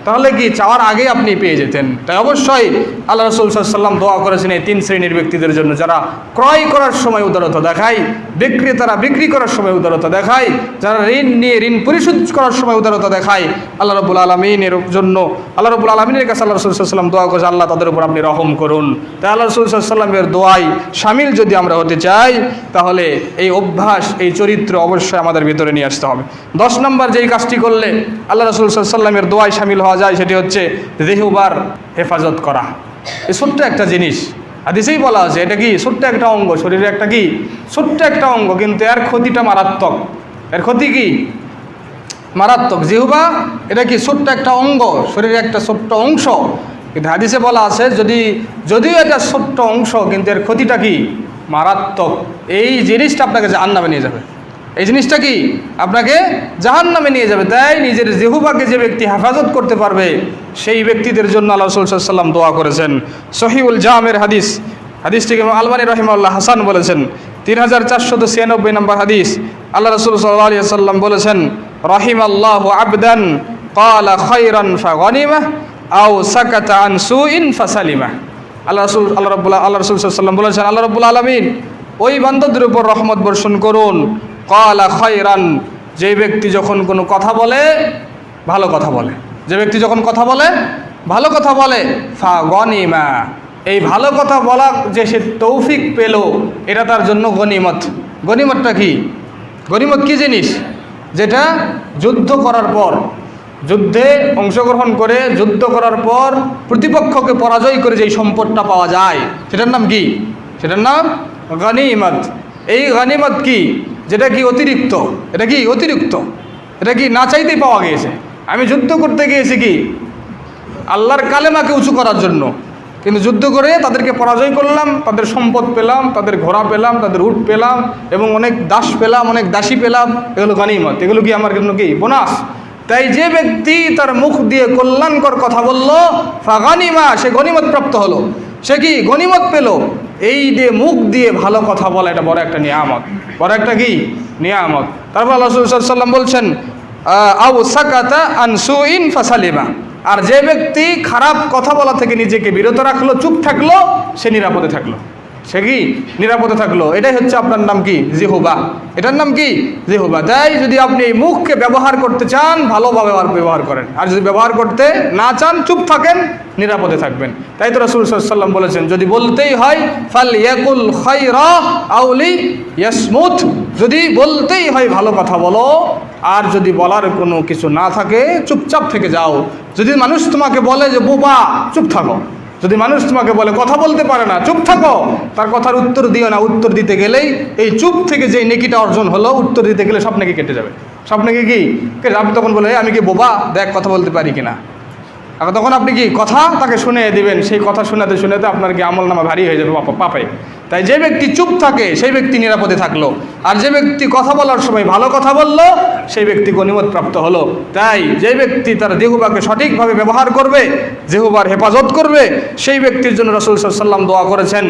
তাহলে কি চাওয়ার আগে আপনি পেয়ে যেতেন। তাই অবশ্যই আল্লাহ রাসূল সাল্লাল্লাহু আলাইহি ওয়াসাল্লাম দোয়া করেছেন এই 3 শ্রেণীর ব্যক্তিদের জন্য, যারা ক্রয় করার সময় উদারতা দেখায়, বিক্রেতারা বিক্রি করার সময় উদারতা দেখায়, যারা ঋণ নিয়ে ঋণ পরিশোধ করার সময় উদারতা দেখায়। আল্লাহ রাব্বুল আলামিনের জন্য আল্লাহ রাব্বুল আলামিনের কাছে আল্লাহ রাসূল সাল্লাল্লাহু আলাইহি ওয়াসাল্লাম দোয়া করেছেন, আল্লাহ তাদের উপর আপনি রহম করুন। তাই আল্লাহ রাসূল সাল্লাল্লাহু আলাইহি ওয়াসাল্লামের দোয়ায় শামিল যদি আমরা হতে চাই, তাহলে এই অভ্যাস, এই চরিত্র অবশ্যই আমাদের ভিতরে নিয়ে আসতে হবে। 10 নম্বর যেই কাজটি করলে আল্লাহ রাসূল সাল্লাল্লাহু আলাইহি ওয়াসাল্লামের দোয়ায় শামিল হওয়া যায়, সেটি হচ্ছে জিহ্বার হেফাজত করা। এই ছোট্ট একটা জিনিস, হাদিসেই বলা আছে, এটা কি ছোট্ট একটা অঙ্গ, শরীরে একটা কি ছোট্ট একটা অঙ্গ, কিন্তু এর ক্ষতিটা মারাত্মক। এর ক্ষতি কি? মারাত্মক। জিহ্বা এটা কি ছোট্ট একটা অঙ্গ, শরীরে একটা ছোট্ট অংশ, কিন্তু হাদিসে বলা আছে যদিও এটা ছোট্ট অংশ, কিন্তু এর ক্ষতিটা কি? মারাত্মক। এই জিনিসটা আপনাকে জাহান্নামে নিয়ে যাবে। এই জিনিসটা কি? আপনাকে জাহান্নামে নিয়ে যাবে। তাই নিজের জিহ্বাকে যে ব্যক্তি হেফাজত করতে পারবে, সেই ব্যক্তিদের জন্য আল্লাহ রাসূল সাল্লাল্লাহু আলাইহি ওয়াসাল্লাম দোয়া করেছেন। সহিহুল জামের হাদিস, হাদিসটিকে আলবানী রাহিমাহুল্লাহ হাসান বলেছেন, 3496 নম্বর হাদিস। আল্লাহ রাসূল সাল্লাল্লাহু আলাইহি ওয়াসাল্লাম বলেছেন, রাহিমাল্লাহু আবদান ক্বালা খায়রান ফাগনিমাহ আও সাকাতা আন সুইন ফাসালিমাহ। আল্লাহ রাসূল সাল্লাল্লাহু আলাইহি ওয়াসাল্লাম বলেছেন, আল্লাহ রাব্বুল আলামিন ওই বান্দাদের উপর রহমত বর্ষণ করুন, ক্বালা খায়রান, যে ব্যক্তি যখন কোনো কথা বলে ভালো কথা বলে, যে ব্যক্তি যখন কথা বলে ভালো কথা বলে, ফাগনিমা, এই ভালো কথা বলা যে সে তৌফিক পেল, এটা তার জন্য গনিমত। গনিমতটা কি? গনিমত কি জিনিস? যেটা যুদ্ধ করার পর, যুদ্ধে অংশগ্রহণ করে যুদ্ধ করার পর প্রতিপক্ষকে পরাজয় করে যেই সম্পদটা পাওয়া যায়, সেটার নাম কি? সেটার নাম গনিমত। এই গনিমত কি? যেটা কি অতিরিক্ত, এটা কি অতিরিক্ত, এটা কি না চাইতেই পাওয়া গিয়েছে। আমি যুদ্ধ করতে গিয়েছি কি আল্লাহর কালেমাকে উঁচু করার জন্য, কিন্তু যুদ্ধ করে তাদেরকে পরাজয় করলাম, তাদের সম্পদ পেলাম, তাদের ঘোড়া পেলাম, তাদের উট পেলাম, এবং অনেক দাস পেলাম, অনেক দাসী পেলাম, এগুলো গনিমত। এগুলো কি আমার জন্য কি বোনাস? তাই যে ব্যক্তি তার মুখ দিয়ে কল্যাণকর কথা বলল, ফাগানিমা, সে গনিমত প্রাপ্ত হলো। সে কি গনিমত পেল? এই যে মুখ দিয়ে ভালো কথা বলা, এটা বড় একটা নিয়ামত, বড় একটা কি নিয়ামত। তারপর আল্লাহ রাসূল সাল্লাল্লাহু আলাইহি ওয়াসাল্লাম বলছেন, আও সাকাতা আন সুইন ফাসালিমা, আর যে ব্যক্তি খারাপ কথা বলা থেকে নিজেকে বিরত রাখলো, চুপ থাকলো, সে নিরাপদে থাকলো। সে কি নিরাপদে থাকলো। এটাই হচ্ছে আপনার নাম কি? জিহ্বা। এটার নাম কি? জিহ্বা। তাই যদি আপনি এই মুখকে ব্যবহার করতে চান, ভালোভাবে ব্যবহার করেন, আর যদি ব্যবহার করতে না চান, চুপ থাকেন, নিরাপদে থাকবেন। তাই তো রাসূল সাল্লাল্লাহু আলাইহি ওয়াসাল্লাম বলেছেন, যদি বলতেই হয় ফালইয়াকুল খায়রা আও লিয়াসমুত, যদি বলতেই হয় ভালো কথা বলো, আর যদি বলার কোনো কিছু না থাকে চুপচাপ থেকে যাও। যদি মানুষ তোমাকে বলে যে বোবা, চুপ থাকো। যদি মানুষ তোমাকে বলে কথা বলতে পারে না, চুপ থাকো। তার কথার উত্তর দিও না। উত্তর দিতে গেলেই এই চুপ থেকে যে নেকিটা অর্জন হলো, উত্তর দিতে গেলে সব নেকি কেটে যাবে। সব নেকি কি? আপনি তখন বলে আমি কি বোবা, দেখ কথা বলতে পারি কিনা। আর তখন আপনি কি কথা তাকে শুনিয়ে দিবেন, সেই কথা শোনাতে শোনাতে আপনার কি আমল নামা ভারী হয়ে যাবে পাপে। তাই যে ব্যক্তি চুপ থাকে সেই ব্যক্তি নিরাপদে থাকলো, আর যে ব্যক্তি কথা বলার সময় ভালো কথা বলল সেই ব্যক্তি গনিমত প্রাপ্ত হলো। তাই যে ব্যক্তি তার জিহ্বাকে সঠিকভাবে ব্যবহার করবে, জিহ্বার হেফাজত করবে, সেই ব্যক্তির জন্য রাসূল সাল্লাল্লাহু আলাইহি ওয়াসাল্লাম দোয়া করেছেন।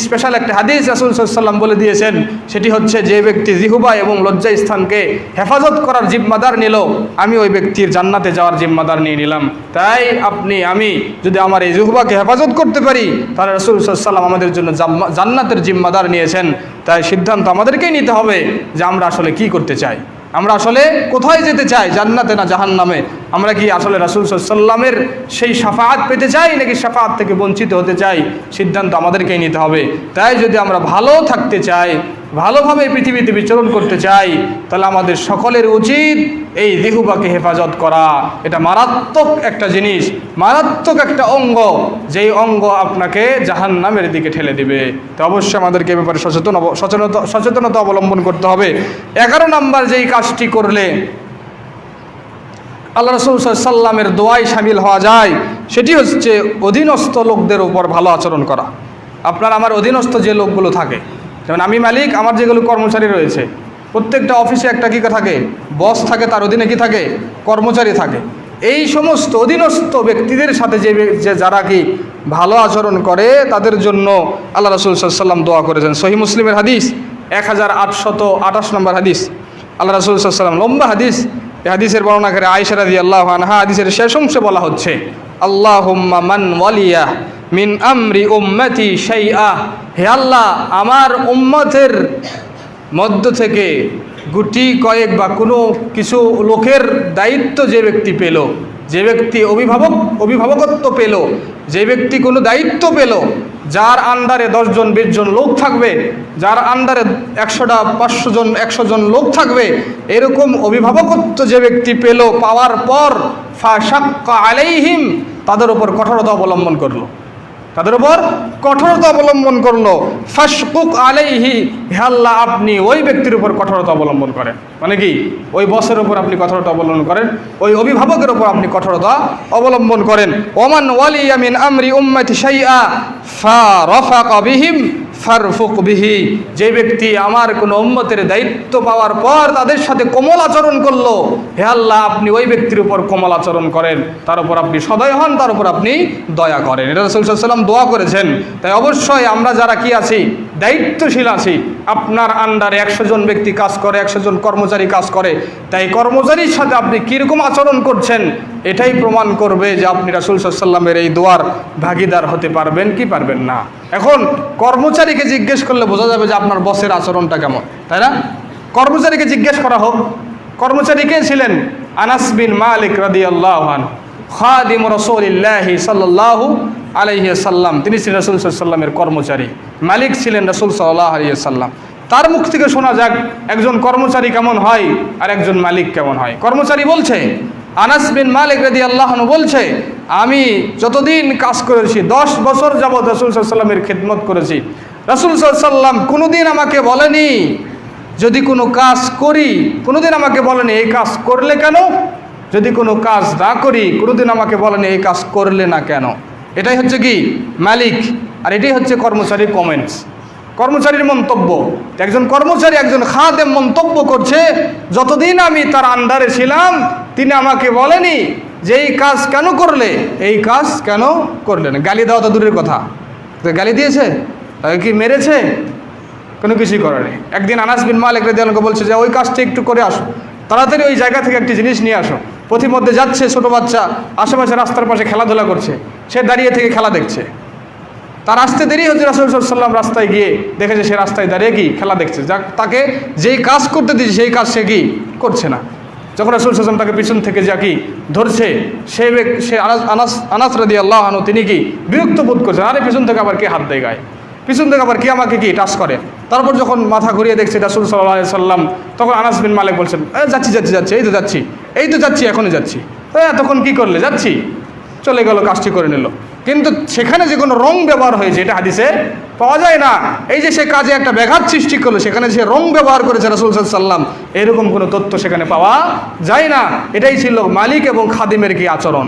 স্পেশাল একটা হাদিস রাসূল সাল্লাল্লাহু আলাইহি ওয়াসাল্লাম বলে দিয়েছেন, সেটি হচ্ছে যে ব্যক্তি জিহ্বা এবং লজ্জা স্থানকে হেফাজত করার জিম্মাদার নিল, আমি ওই ব্যক্তির জান্নাতে যাওয়ার জিম্মাদার নিয়ে নিলাম। তাই আপনি আমি যদি আমার এই জিহ্বাকে হেফাজত করতে পারি তাহলে রাসূল সাল্লাল্লাহু আলাইহি ওয়াসাল্লাম আমাদের জন্য জান্নাতের জিম্মাদার নিয়েছেন। তাই সিদ্ধান্ত আমাদেরকেই নিতে হবে যে আমরা আসলে কি করতে চাই, আমরা আসলে কোথায় যেতে চাই, জান্নাতে না জাহান্নামে। আমরা কি আসলে রাসূল সাল্লাল্লাহু আলাইহি ওয়াসাল্লামের সেই শাফাআত পেতে চাই নাকি শাফাআত থেকে বঞ্চিত হতে চাই, সিদ্ধান্ত আমাদেরকেই নিতে হবে। তাই যদি আমরা ভালো থাকতে চাই, ভালোভাবে পৃথিবীতে বিচরণ করতে চাই, তাহলে আমাদের সকলের উচিত এই জিহ্বাকে হেফাজত করা। এটা মারাত্মক একটা জিনিস, মারাত্মক একটা অঙ্গ, যেই অঙ্গ আপনাকে জাহান্নামের দিকে ঠেলে দিবে। তো অবশ্যই আমাদেরকে এ ব্যাপারে সচেতনতা অবলম্বন করতে হবে। 11 নম্বর যেই কাজটি করলে আল্লাহ রাসূল সাল্লাল্লাহু আলাইহি ওয়াসাল্লামের দোয়ায় শামিল হওয়া যায়, সেটি হচ্ছে অধীনস্থ লোকদের উপর ভালো আচরণ করা। আপনার আমার অধীনস্থ যে লোকগুলো থাকে, যেমন আমি মালিক, আমার যেগুলো কর্মচারী রয়েছে, প্রত্যেকটা অফিসে একটা কী থাকে, বস থাকে, তার অধীনে কি থাকে, কর্মচারী থাকে। এই সমস্ত অধীনস্থ ব্যক্তিদের সাথে যে যারা কি ভালো আচরণ করে তাদের জন্য আল্লাহ রাসূল সাল্লাল্লাহু আলাইহি ওয়াসাল্লাম দোয়া করেছেন। সহিহ মুসলিমের হাদিস 1828 নম্বর হাদিস। আল্লাহ রাসূল সাল্লাল্লাহু আলাইহি ওয়াসাল্লাম লম্বা হাদিস, এই হাদিসের বর্ণনাকারী আয়েশা রাদিয়াল্লাহু আনহা, হাদিসের শেষ অংশে বলা হচ্ছে, আল্লাহুম্মা মান ওয়ালিয়া মিন আমরি উম্মতি শাইআ, হে আল্লাহ আমার উম্মতের মধ্য থেকে গুটি কয়েক বা কোনো কিছু লোকের দায়িত্ব যে ব্যক্তি পেল, যে ব্যক্তি অভিভাবকত্ব পেল, যে ব্যক্তি কোনো দায়িত্ব পেল, যার আন্ডারে 10 জন 20 জন লোক থাকবে, যার আন্ডারে 100টা 500 জন 100 জন লোক থাকবে, এরকম অভিভাবকত্ব যে ব্যক্তি পেল, পাওয়ার পর ফাশাক্কা আলাইহিম, তাদের উপর কঠোরতা অবলম্বন করলো, তাদের উপর কঠোরতা অবলম্বন করলো। ফাশকুক আলাইহি, হে আল্লাহ আপনি ওই ব্যক্তির উপর কঠোরতা অবলম্বন করেন। মানে কি, ওই বসের উপর আপনি কঠোরতা অবলম্বন করেন, ওই অভিভাবকের উপর আপনি কঠোরতা অবলম্বন করেন। ওমান ওয়ালিয়া মিন আমরি উম্মতি শাইআ ফারাফাকা বিহিম ফারফুক বিহি, যে ব্যক্তি আমার কোনো উম্মতের দায়িত্ব পাওয়ার পর তাদের সাথে কোমল আচরণ করলো, হে আল্লাহ আপনি ওই ব্যক্তির উপর কোমল আচরণ করেন, তার উপর আপনি সদয় হন, তার উপর আপনি দয়া করেন। এটা রাসূল সাল্লাল্লাহু আলাইহি ওয়াসাল্লাম দোয়া করেছেন। তাই অবশ্যই আমরা যারা কি আছি, দায়িত্বশীল আছি, আপনার আন্ডারে 100 জন ব্যক্তি কাজ করে, 100 জন কর্মচারী কাজ করে, তাই কর্মচারীর সাথে আপনি কীরকম আচরণ করছেন এটাই প্রমাণ করবে যে আপনি রাসূল সাল্লাল্লাহু আলাইহি ওয়াসাল্লামের এই দোয়ার ভাগিদার হতে পারবেন কি পারবেন না। এখন কর্মচারীকে জিজ্ঞেস করলে বোঝা যাবে যে আপনার বসের আচরণটা কেমন, তাই না? কর্মচারীকে জিজ্ঞেস করা হোক, কর্মচারী কে ছিলেন? আনাস বিন মালিক রাদিয়াল্লাহু আনহু, খাদিম রাসূলিল্লাহি সাল্লাল্লাহু আলাইহি ওয়াসাল্লাম, তিনি ছিলেন রাসূল সাল্লাল্লাহু আলাইহি ওয়াসাল্লামের কর্মচারী, মালিক ছিলেন রাসূল সাল্লাল্লাহু আলাইহি ওয়াসাল্লাম। তার মুখ থেকে শোনা যাক একজন কর্মচারী কেমন হয় আর একজন মালিক কেমন হয়। কর্মচারী বলছে, আনাস বিন মালিক রাদিয়াল্লাহু আনহু বলছে, আমি যতদিন কাজ করেছি 10 বছর যাবৎ রাসূল সাল্লাল্লাহু আলাইহি ওয়াসাল্লামের খিদমত করেছি, রাসূল সাল্লাল্লাহু আলাইহি ওয়াসাল্লাম কোনোদিন আমাকে বলেনি যদি কোনো কাজ করি, কোনোদিন আমাকে বলেনি এই কাজ করলে কেন, যদি কোনো কাজ না করি কোনোদিন আমাকে বলেনি এই কাজ করলে না কেন। এটাই হচ্ছে কি মালিক, আর এটাই হচ্ছে কর্মচারীর কমেন্টস, কর্মচারীর মন্তব্য। একজন কর্মচারী একজন খাদেম মন্তব্য করছে, যতদিন আমি তার আন্ডারে ছিলাম তিনি আমাকে বলেনি যে এই কাজ কেন করলে, এই কাজ কেন করলে না। গালি দেওয়া তো দূরের কথা, গালি দিয়েছে, তাকে কি মেরেছে, কোনো কিছুই করেনি। একদিন আনাস বিন মালিক রাদিয়াল্লাহু আনহু বলছে যে ওই কাজটা একটু করে আসো, তাড়াতাড়ি ওই জায়গা থেকে একটি জিনিস নিয়ে আসো। পথিমধ্যে যাচ্ছে, ছোটো বাচ্চা আশেপাশে রাস্তার পাশে খেলাধুলা করছে, সে দাঁড়িয়ে থেকে খেলা দেখছে। তার আসতে দেরি হচ্ছে, রাসূল সাল্লাল্লাহু আলাইহি ওয়াসাল্লাম রাস্তায় গিয়ে দেখেছে সে রাস্তায় দাঁড়িয়ে কি খেলা দেখছে, যা তাকে যেই কাজ করতে দিয়েছে সেই কাজ সে কি করছে না। যখন রাসূল সাল্লাল্লাহু আলাইহি ওয়াসাল্লাম তাকে পিছন থেকে যা কি ধরছে, সে আনাস রাদিয়াল্লাহু আনহু তিনি কি বিরক্ত বোধ করছেন, আরে পিছন থেকে আবার কে হাত দেয় গায়ে, পিছন থেকে আবার কি আমাকে কি টাচ করে। তারপর যখন মাথা ঘুরিয়ে দেখছে রাসূল সাল্লাল্লাহু আলাইহি ওয়াসাল্লাম, তখন আনাস বিন মালিক বলছেন, যাচ্ছি, এই তো যাচ্ছি, এখনই যাচ্ছি। তখন কি করলে, যাচ্ছি, চলে গেল, কাজটি করে নিল। কিন্তু সেখানে যে কোনো রং ব্যবহার হয়েছে এটা হাদিসে পাওয়া যায় না। এই যে সে কাজে একটা ব্যাঘাত সৃষ্টি করলো, সেখানে সে রং ব্যবহার করেছে রাসূল সাল্লাল্লাহু আলাইহি ওয়াসাল্লাম, এরকম কোনো তথ্য সেখানে পাওয়া যায় না। এটাই ছিল মালিক এবং খাদিমের কি আচরণ।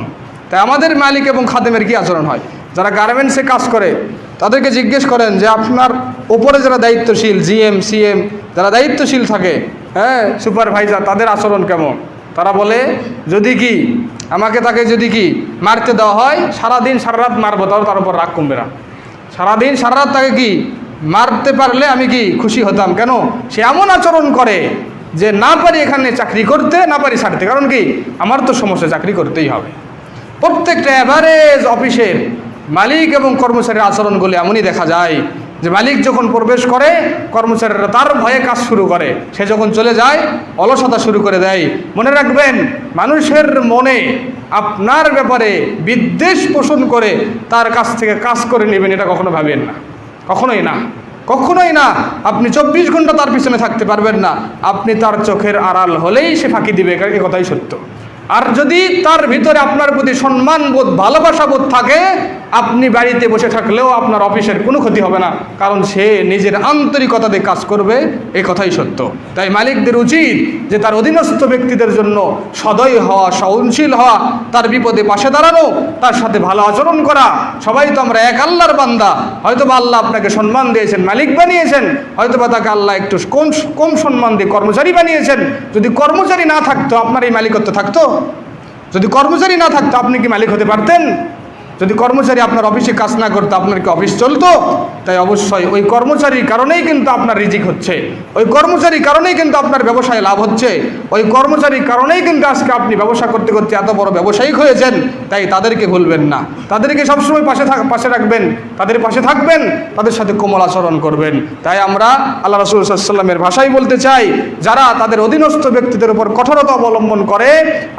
তাই আমাদের মালিক এবং খাদেমের কি আচরণ হয়? যারা গার্মেন্টসে কাজ করে তাদেরকে জিজ্ঞেস করেন যে আপনার ওপরে যারা দায়িত্বশীল, জিএম, সিএম, যারা দায়িত্বশীল থাকে, হ্যাঁ, সুপারভাইজার, তাদের আচরণ কেমন? তারা বলে যদি কি আমাকে তাকে যদি কি মারতে দেওয়া হয়, সারাদিন সারা রাত মারবো, তাও তার উপর রাগ কমবে না। সারাদিন সারা রাত তাকে কি মারতে পারলে আমি কি খুশি হতাম। কেন? সে এমন আচরণ করে যে না পারি এখানে চাকরি করতে, না পারি ছাড়তে। কারণ কি, আমার তো সমস্যা, চাকরি করতেই হবে। প্রত্যেকটা অ্যাভারেজ অফিসের মালিক এবং কর্মচারীর আচরণগুলি এমনই দেখা যায় যে মালিক যখন প্রবেশ করে কর্মচারীরা তার ভয়ে কাজ শুরু করে, সে যখন চলে যায় অলসতা শুরু করে দেয়। মনে রাখবেন, মানুষের মনে আপনার ব্যাপারে বিদ্বেষ পোষণ করে তার কাছ থেকে কাজ করে নেবেন, এটা কখনো ভাবেন না, কখনোই না, কখনোই না। আপনি 24 ঘন্টা তার পিছনে থাকতে পারবেন না। আপনি তার চোখের আড়াল হলেই সে ফাঁকি দিবে, এ কথাই সত্য। আর যদি তার ভিতরে আপনার প্রতি সম্মানবোধ, ভালোবাসাবোধ থাকে, আপনি বাড়িতে বসে থাকলেও আপনার অফিসের কোনো ক্ষতি হবে না, কারণ সে নিজের আন্তরিকতা দিয়ে কাজ করবে, এ কথাই সত্য। তাই মালিকদের উচিত যে তার অধীনস্থ ব্যক্তিদের জন্য সদয় হওয়া, সহনশীল হওয়া, তার বিপদে পাশে দাঁড়ানো, তার সাথে ভালো আচরণ করা। সবাই তো আমরা এক আল্লাহর বান্দা। হয়তোবা আল্লাহ আপনাকে সম্মান দিয়েছেন, মালিক বানিয়েছেন, হয়তোবা তাকে আল্লাহ একটু কম সম্মান দিয়ে কর্মচারী বানিয়েছেন। যদি কর্মচারী না থাকতো, আপনার এই মালিকত্ব থাকতো? যদি কর্মচারী না থাকতো, আপনি কি মালিক হতে পারতেন? যদি কর্মচারী আপনার অফিসে কাজ না করতো, আপনার কি অফিস চলতো? তাই অবশ্যই ওই কর্মচারীর কারণেই কিন্তু আপনার রিজিক হচ্ছে, ওই কর্মচারীর কারণেই কিন্তু আপনার ব্যবসায় লাভ হচ্ছে, ওই কর্মচারীর কারণেই কিন্তু আজকে আপনি ব্যবসা করতে করতে এত বড় ব্যবসায়িক হয়েছেন। তাই তাদেরকে ভুলবেন না, তাদেরকে সবসময় পাশে রাখবেন, তাদের পাশে থাকবেন, তাদের সাথে কোমল আচরণ করবেন। তাই আমরা আল্লাহ রাসূল সাল্লাল্লাহু আলাইহি ওয়াসাল্লামের ভাষায় বলতে চাই, যারা তাদের অধীনস্থ ব্যক্তিদের উপর কঠোরতা অবলম্বন করে,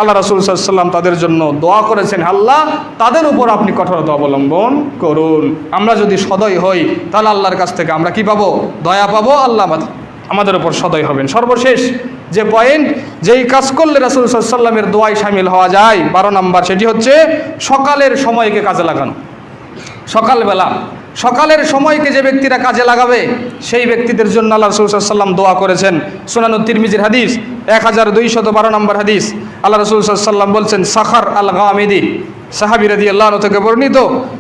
আল্লাহ রাসূল সাল্লাল্লাহু আলাইহি ওয়াসাল্লাম তাদের জন্য দোয়া করেছেন, আল্লাহ তাদের উপর আপনি কঠোরতা অবলম্বন করুন। আমরা যদি সদয় হই, তাহলে আল্লাহর কাছ থেকে আমরা কি পাবো? দয়া পাবো, আল্লাহ আমাদের উপর সদয় হবেন। সর্বশেষ যে পয়েন্ট, যেই কাজ করলে রাসূল সাল্লাল্লাহু আলাইহি ওয়াসাল্লামের দোয়ায় শামিল হওয়া যায়, 12 নম্বর, সেটি হচ্ছে সকালের সময়কে কাজে লাগানো। সকালের সময়কে যে ব্যক্তিরা কাজে লাগাবে, সেই ব্যক্তিদের জন্য আল্লাহ রাসূল সাল্লাল্লাহু আলাইহি ওয়াসাল্লাম দোয়া করেছেন। সুনানুত তিরমিজির হাদিস 1212 নম্বর হাদিস, আল্লাহ রাসূল সাল্লাল্লাহু আলাইহি ওয়াসাল্লাম বলছেন, সাখার আল গামিদি, সাহাবী রাদিয়াল্লাহু আনহু থেকে বর্ণিত,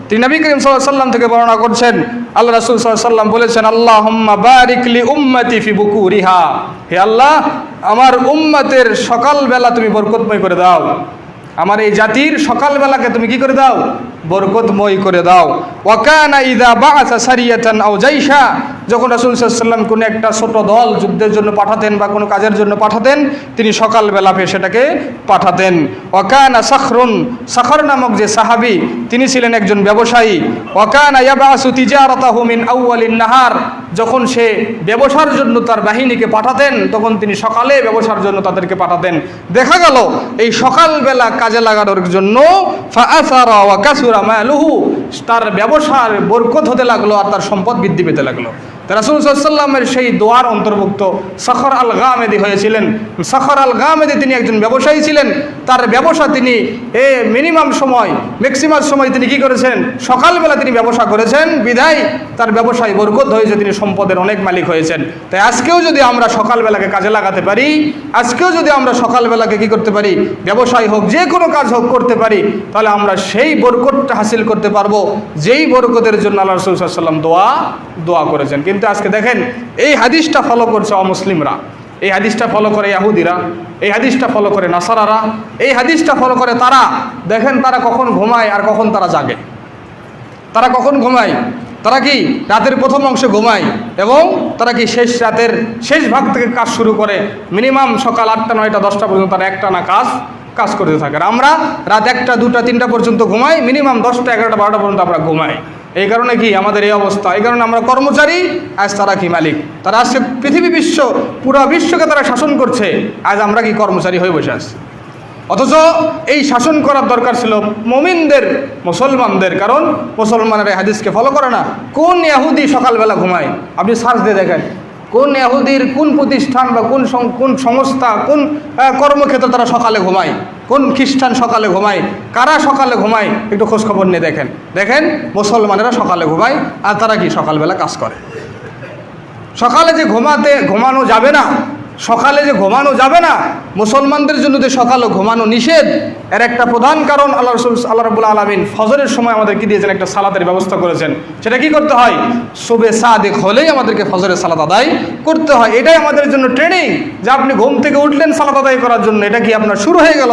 তিনি নবী করিম সাল্লাল্লাহু আলাইহি ওয়াসাল্লাম থেকে বর্ণনা করছেন, আল্লাহ রাসূল সাল্লাল্লাহু আলাইহি ওয়াসাল্লাম বলেছেন, আল্লাহুম্মা বারিক লি উম্মতি ফি বুকুরিহা, হে আল্লাহ, আমার উম্মতের সকালবেলা তুমি বরকতময় করে দাও, আমার এই জাতির সকালবেলাকে তুমি কি করে দাও? বরকতময় করে দাও। ওয়াকানা ইযা বাআসা সারিয়াতান আও জাইশা, যখন রাসূল সাল্লাল্লাহু আলাইহি ওয়াসাল্লাম কোনো একটা ছোট দল যুদ্ধের জন্য পাঠাতেন বা কোনো কাজের জন্য পাঠাতেন, তিনি সকালবেলা সেটাকে পাঠাতেন। ওয়াকানা সাখর নামক যে সাহাবী, তিনি ছিলেন একজন ব্যবসায়ী। ওয়াকানা ইয়াবাসু তিজারাতাহু মিন আউয়ালিন নাহার, যখন সে ব্যবসার জন্য তার বাহিনীকে পাঠাতেন, তখন তিনি সকালে ব্যবসার জন্য তাদেরকে পাঠাতেন। দেখা গেল এই সকালবেলা কাজে লাগানোর জন্য ফাআসারা ওয়া কাসুরা মালুহু, তার ব্যবসার বরকত হতে লাগলো আর তার সম্পদ বৃদ্ধি পেতে লাগলো। রাসূল সাল্লাল্লাহু আলাইহি ওয়াসাল্লামের সেই দোয়ার অন্তর্ভুক্ত সাখর আল গামেদি হয়েছিলেন। সাখর আল গামেদি তিনি একজন ব্যবসায়ী ছিলেন। তার ব্যবসা তিনি ম্যাক্সিমাম সময় তিনি কি করেছেন? সকালবেলা তিনি ব্যবসা করেছেন, বিধায় তার ব্যবসায় বরকত হয়েছে, তিনি সম্পদের অনেক মালিক হয়েছেন। তাই আজকেও যদি আমরা সকালবেলাকে কাজে লাগাতে পারি, আজকেও যদি আমরা সকালবেলাকে কি করতে পারি, ব্যবসায় হোক, যে কোনো কাজ হোক করতে পারি, তাহলে আমরা সেই বরকতটা হাসিল করতে পারবো, যেই বরকতের জন্য আল্লাহ রাসূল সাল্লাল্লাহু আলাইহি ওয়াসাল্লাম দোয়া করেছেন। কিন্তু আজকে দেখেন, এই হাদিসটা ফলো করছে অমুসলিমরা, এই হাদিসটা ফলো করে ইহুদিরা, এই হাদিসটা ফলো করে নাসারারা, এই হাদিসটা ফলো করে তারা। দেখেন তারা কখন ঘুমায় আর কখন তারা জাগে। তারা কখন ঘুমায়? তারা কি রাতের প্রথম অংশে ঘুমায়, এবং তারা কি রাতের শেষ ভাগ থেকে কাজ শুরু করে, মিনিমাম সকাল 8টা 9টা 10টা পর্যন্ত তারা একটানা কাজ করতে থাকে। আর আমরা রাত 1টা 2টা 3টা পর্যন্ত ঘুমাই, মিনিমাম 10টা 11টা 12টা পর্যন্ত আমরা ঘুমাই। এই কারণে কি আমাদের এই অবস্থা? এই কারণে আমরা কর্মচারী, আজ তারা কি মালিক। তারা আজকে পুরা বিশ্বকে তারা শাসন করছে, আজ আমরা কি কর্মচারী হয়ে বসে আছি। অথচ এই শাসন করার দরকার ছিল মুমিনদের, মুসলমানদের, কারণ মুসলমানেরা এই হাদিসকে ফলো করে না। কোন ইহুদি সকালবেলা ঘুমায়? আপনি সার্চ দিয়ে দেখেন, কোন ইহুদির কোন প্রতিষ্ঠান বা কোন সংস্থা, কোন কর্মক্ষেত্রে তারা সকালে ঘুমায়, কোন খ্রিস্টান সকালে ঘুমায়, কারা সকালে ঘুমায়, একটু খোঁজখবর নিয়ে দেখেন মুসলমানেরা সকালে ঘুমায়, আর তারা কি সকালবেলা কাজ করে। সকালে যে ঘুমানো যাবে না, সকালে যে ঘুমানো যাবে না, মুসলমানদের জন্য যে সকালে ঘুমানো নিষেধ, এর একটা প্রধান কারণ আল্লাহ রাব্বুল আলামিন ফজরের সময় আমাদের কি দিয়েছেন, একটা সালাতের ব্যবস্থা করেছেন। সেটা কি করতে হয়, সুবে সাদিক হলেই আমাদেরকে ফজরের সালাত আদায় করতে হয়। এটাই আমাদের জন্য ট্রেনিং, যে আপনি ঘুম থেকে উঠলেন সালাত আদায় করার জন্য, এটা কি আপনার শুরু হয়ে গেল?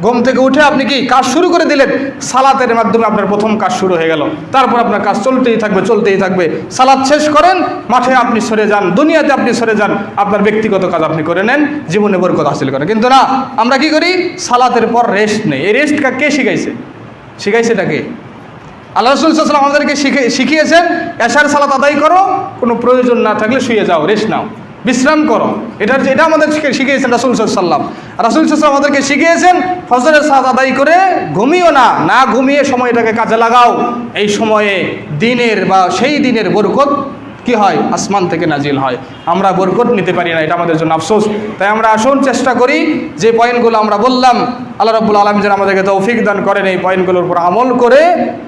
ঘুম থেকে উঠে আপনি কি কাজ শুরু করে দিলেন, সালাতের মাধ্যমে আপনার প্রথম কাজ শুরু হয়ে গেল। তারপর আপনার কাজ চলতেই থাকবে। সালাত শেষ করেন, মাঠে আপনি সরে যান, দুনিয়াতে আপনি সরে যান, আপনার ব্যক্তিগত কাজ আপনি করে নেন, জীবনে বরকত হাসিল করেন। কিন্তু না, আমরা কি করি, সালাতের পর রেস্ট নেই। এই রেস্ট কে শিখাইছে এটাকে? আল্লাহ রাসূল সাল্লাল্লাহু আলাইহি ওয়াসাল্লাম আমাদেরকে শিখিয়েছেন, এশার সালাত আদায় করো, কোনো প্রয়োজন না থাকলে শুয়ে যাও, রেস্ট নাও, বিশ্রাম করো। এটা আমাদের শিখিয়েছেন রাসূল সাল্লাল্লাহু আলাইহি ওয়াসাল্লাম। রাসূল সাল্লাল্লাহু আলাইহি ওয়াসাল্লাম আমাদেরকে শিখিয়েছেন, ফজরের সালাত আদায় করে ঘুমিও না ঘুমিয়ে সময়টাকে কাজে লাগাও। এই সময়ে দিনের বা সেই দিনের বরকত কি হয়, আসমান থেকে নাজিল হয়। আমরা বরকত নিতে পারি না, এটা আমাদের জন্য আফসোস। তাই আমরা আসুন চেষ্টা করি, যে পয়েন্টগুলো আমরা বললাম, আল্লাহ রাব্বুল আলামিন যেন আমাদেরকে তৌফিক দান করেন এই পয়েন্টগুলোর উপর আমল করে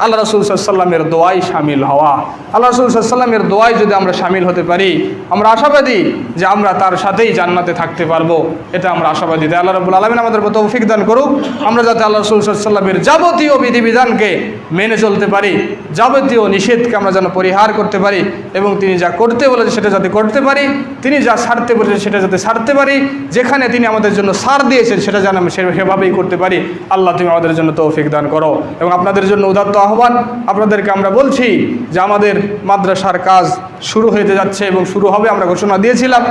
আল্লাহ রাসূল সাল্লাল্লাহু আলাইহি ওয়াসাল্লামের দোয়ায় শামিল হওয়া। আল্লাহ রাসূল সাল্লাল্লাহু আলাইহি ওয়াসাল্লামের দোয়ায় যদি আমরা শামিল হতে পারি, আমরা আশাবাদী যে আমরা তার সাথেই জান্নাতে থাকতে পারবো, এটা আমরা আশাবাদী। তাই আল্লাহ রাব্বুল আলামিন আমাদেরকে তৌফিক দান করুক, আমরা যাতে আল্লাহ রাসূল সাল্লাল্লাহু আলাইহি ওয়াসাল্লামের যাবতীয় বিধিবিধানকে মেনে চলতে পারি, যাবতীয় নিষেধকে আমরা যেন পরিহার করতে পারি, এবং তিনি যা করতে বলেছে সেটা যাতে করতে পারি, তিনি যা ছাড়তে বলেছেন সেটা যাতে ছাড়তে পারি, যেখানে তিনি আমাদের জন্য ছাড় দিয়েছেন সেটা যেন আমি সেভাবেই করতে পারি। আল্লাহ তুমি আমাদের জন্য তৌফিক দান করো। এবং আপনাদের জন্য উদাত্ত আহ্বান, আপনাদেরকে আমরা বলছি যে আমাদের মাদ্রাসার কাজ শুরু হতে যাচ্ছে এবং শুরু হবে, আমরা ঘোষণা দিয়েছিলাম।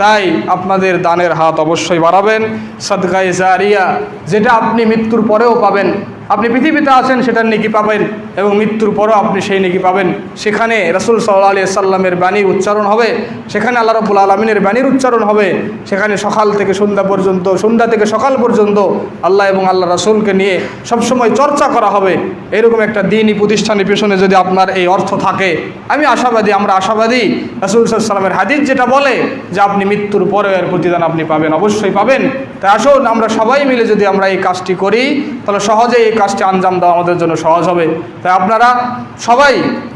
তাই আপনাদের দানের হাত অবশ্যই বাড়াবেন। সাদকায়ে জারিয়া, যেটা আপনি মৃত্যুর পরেও পাবেন, আপনি পৃথিবীতে আছেন সেটার নেকি পাবেন, এবং মৃত্যুর পরেও আপনি সেই নেকি পাবেন। সেখানে রাসূল সাল্লাল্লাহু আলাইহি সাল্লামের বাণীর উচ্চারণ হবে, সেখানে আল্লাহ রাব্বুল আলামিনের বাণীর উচ্চারণ হবে, সেখানে সকাল থেকে সন্ধ্যা পর্যন্ত, সন্ধ্যা থেকে সকাল পর্যন্ত আল্লাহ এবং আল্লাহ রাসূলকে নিয়ে সবসময় চর্চা করা হবে। এরকম একটা দ্বীনি প্রতিষ্ঠানের পেছনে যদি আপনার এই অর্থ থাকে, আমি আশাবাদী, আমরা আশাবাদী, রাসূল সাল্লাল্লাহু আলাইহি সাল্লামের হাদিস যেটা বলে যে আপনি মৃত্যুর পরে এর প্রতিদান আপনি পাবেন, অবশ্যই পাবেন। তাই আসুন আমরা সবাই মিলে যদি আমরা এই কাজটি করি, তাহলে সহজেই এই কাজটি আঞ্জাম দেওয়া আমাদের জন্য সহজ হবে। তাই আপনারা সবাই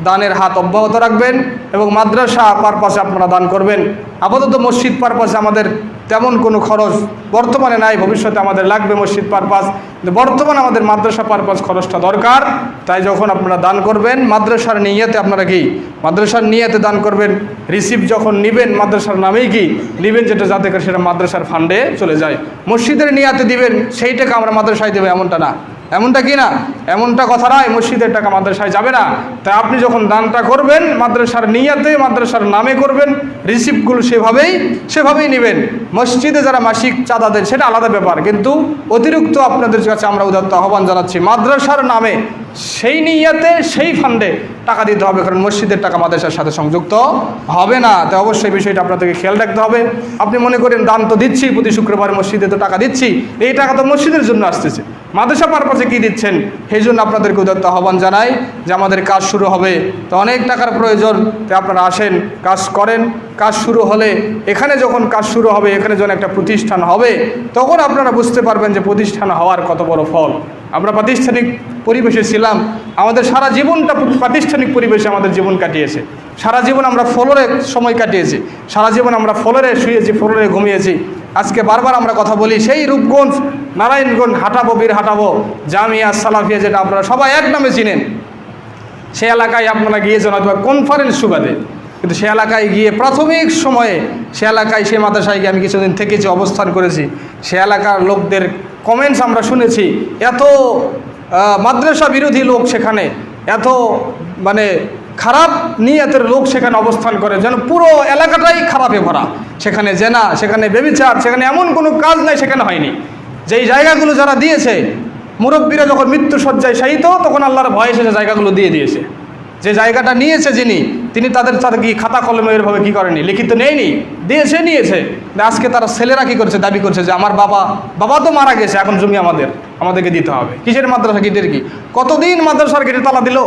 দানের হাত অব্যাহত রাখবেন, এবং মাদ্রাসা পারপাসে আপনারা দান করবেন। আপাতত মসজিদ পারপাসে আমাদের তেমন কোনো খরচ বর্তমানে নাই, ভবিষ্যতে আমাদের লাগবে মসজিদ পারপাস, কিন্তু বর্তমানে আমাদের মাদ্রাসা পারপাস খরচটা দরকার। তাই যখন আপনারা দান করবেন, মাদ্রাসার নিয়তে আপনারা কি, মাদ্রাসার নিয়তে দান করবেন। রিসিপ্ট যখন নেবেন মাদ্রাসার নামেই কি নেবেন, যেটা যাতে করে সেটা মাদ্রাসার ফান্ডে চলে যায়। মসজিদের নিয়তে দিবেন, সেই টাকা আমরা মাদ্রাসায় দেবো এমনটা না, এমনটা কি না, এমনটা কথা নয়, মসজিদের টাকা মাদ্রাসায় যাবে না। তাই আপনি যখন দানটা করবেন মাদ্রাসার নিয়াতে, মাদ্রাসার নামে করবেন, রিসিপ্টগুলো সেভাবেই নেবেন। মসজিদে যারা মাসিক চাঁদা দেন সেটা আলাদা ব্যাপার, কিন্তু অতিরিক্ত আপনাদের কাছে আমরা উদাত্ত আহ্বান জানাচ্ছি, মাদ্রাসার নামে সেই নিয়াতে সেই ফান্ডে টাকা দিতে হবে, কারণ মসজিদের টাকা মাদ্রাসার সাথে সংযুক্ত হবে না। তাই অবশ্যই বিষয়টা আপনাদেরকে খেয়াল রাখতে হবে। আপনি মনে করেন দান তো দিচ্ছি, প্রতি শুক্রবার মসজিদে তো টাকা দিচ্ছি, এই টাকা তো মসজিদের জন্য আসতেছে, মাদ্রাসা পারপাসে কী দিচ্ছেন? সেই জন্য আপনাদেরকে উদাত্ত আহ্বান জানাই যে আমাদের কাজ শুরু হবে, তো অনেক টাকার প্রয়োজন। তাই আপনারা আসেন, কাজ করেন। কাজ শুরু হলে, এখানে যখন কাজ শুরু হবে, এখানে যখন একটা প্রতিষ্ঠান হবে, তখন আপনারা বুঝতে পারবেন যে প্রতিষ্ঠান হওয়ার কত বড় ফল। আমরা প্রাতিষ্ঠানিক পরিবেশে ছিলাম, আমাদের সারা জীবনটা প্রাতিষ্ঠানিক পরিবেশে আমাদের জীবন কাটিয়েছে। সারা জীবন আমরা ফ্লোরে সময় কাটিয়েছি, সারা জীবন আমরা ফ্লোরে শুয়েছি, ফ্লোরে ঘুমিয়েছি। আজকে বারবার আমরা কথা বলি, সেই রূপগঞ্জ, নারায়ণগঞ্জ হাঁটাবো, বীর হাঁটাবো, জামিয়া সালাফিয়া, যেটা আপনারা সবাই এক নামে চিনেন, সে এলাকায় আপনারা গিয়েছেন হয়তো কনফারেন্স সুবাদে, কিন্তু সে এলাকায় গিয়ে প্রাথমিক সময়ে সে এলাকায়, সে মাদ্রাসায় গিয়ে আমি কিছুদিন থেকেছি, অবস্থান করেছি। সে এলাকার লোকদের কমেন্টস আমরা শুনেছি, এত মাদ্রাসা বিরোধী লোক সেখানে, এত মানে খারাপ নিয়তের লোক সেখানে অবস্থান করে, যেন পুরো এলাকাটাই খারাপে ভরা। সেখানে জেনা, সেখানে ব্যভিচার, সেখানে এমন কোনো কাজ নাই সেখানে হয়নি। যেই জায়গাগুলো যারা দিয়েছে, মুরব্বীরা যখন মৃত্যুসজ্জায় শায়িত, তখন আল্লাহর ভয়ে সে জায়গাগুলো দিয়ে দিয়েছে। যে জায়গাটা নিয়েছে যিনি, তিনি তাদের সাথে কি খাতা কলমে এরভাবে কী করেনি, লিখিত নেয়নি, নিয়েছে। আজকে তারা ছেলেরা কী করছে, দাবি করছে যে আমার বাবা তো মারা গেছে, এখন জমি আমাদেরকে দিতে হবে। কিসের মাদ্রাসা, গেটের কি? কতদিন মাদ্রাসার গেটে তালা দিল,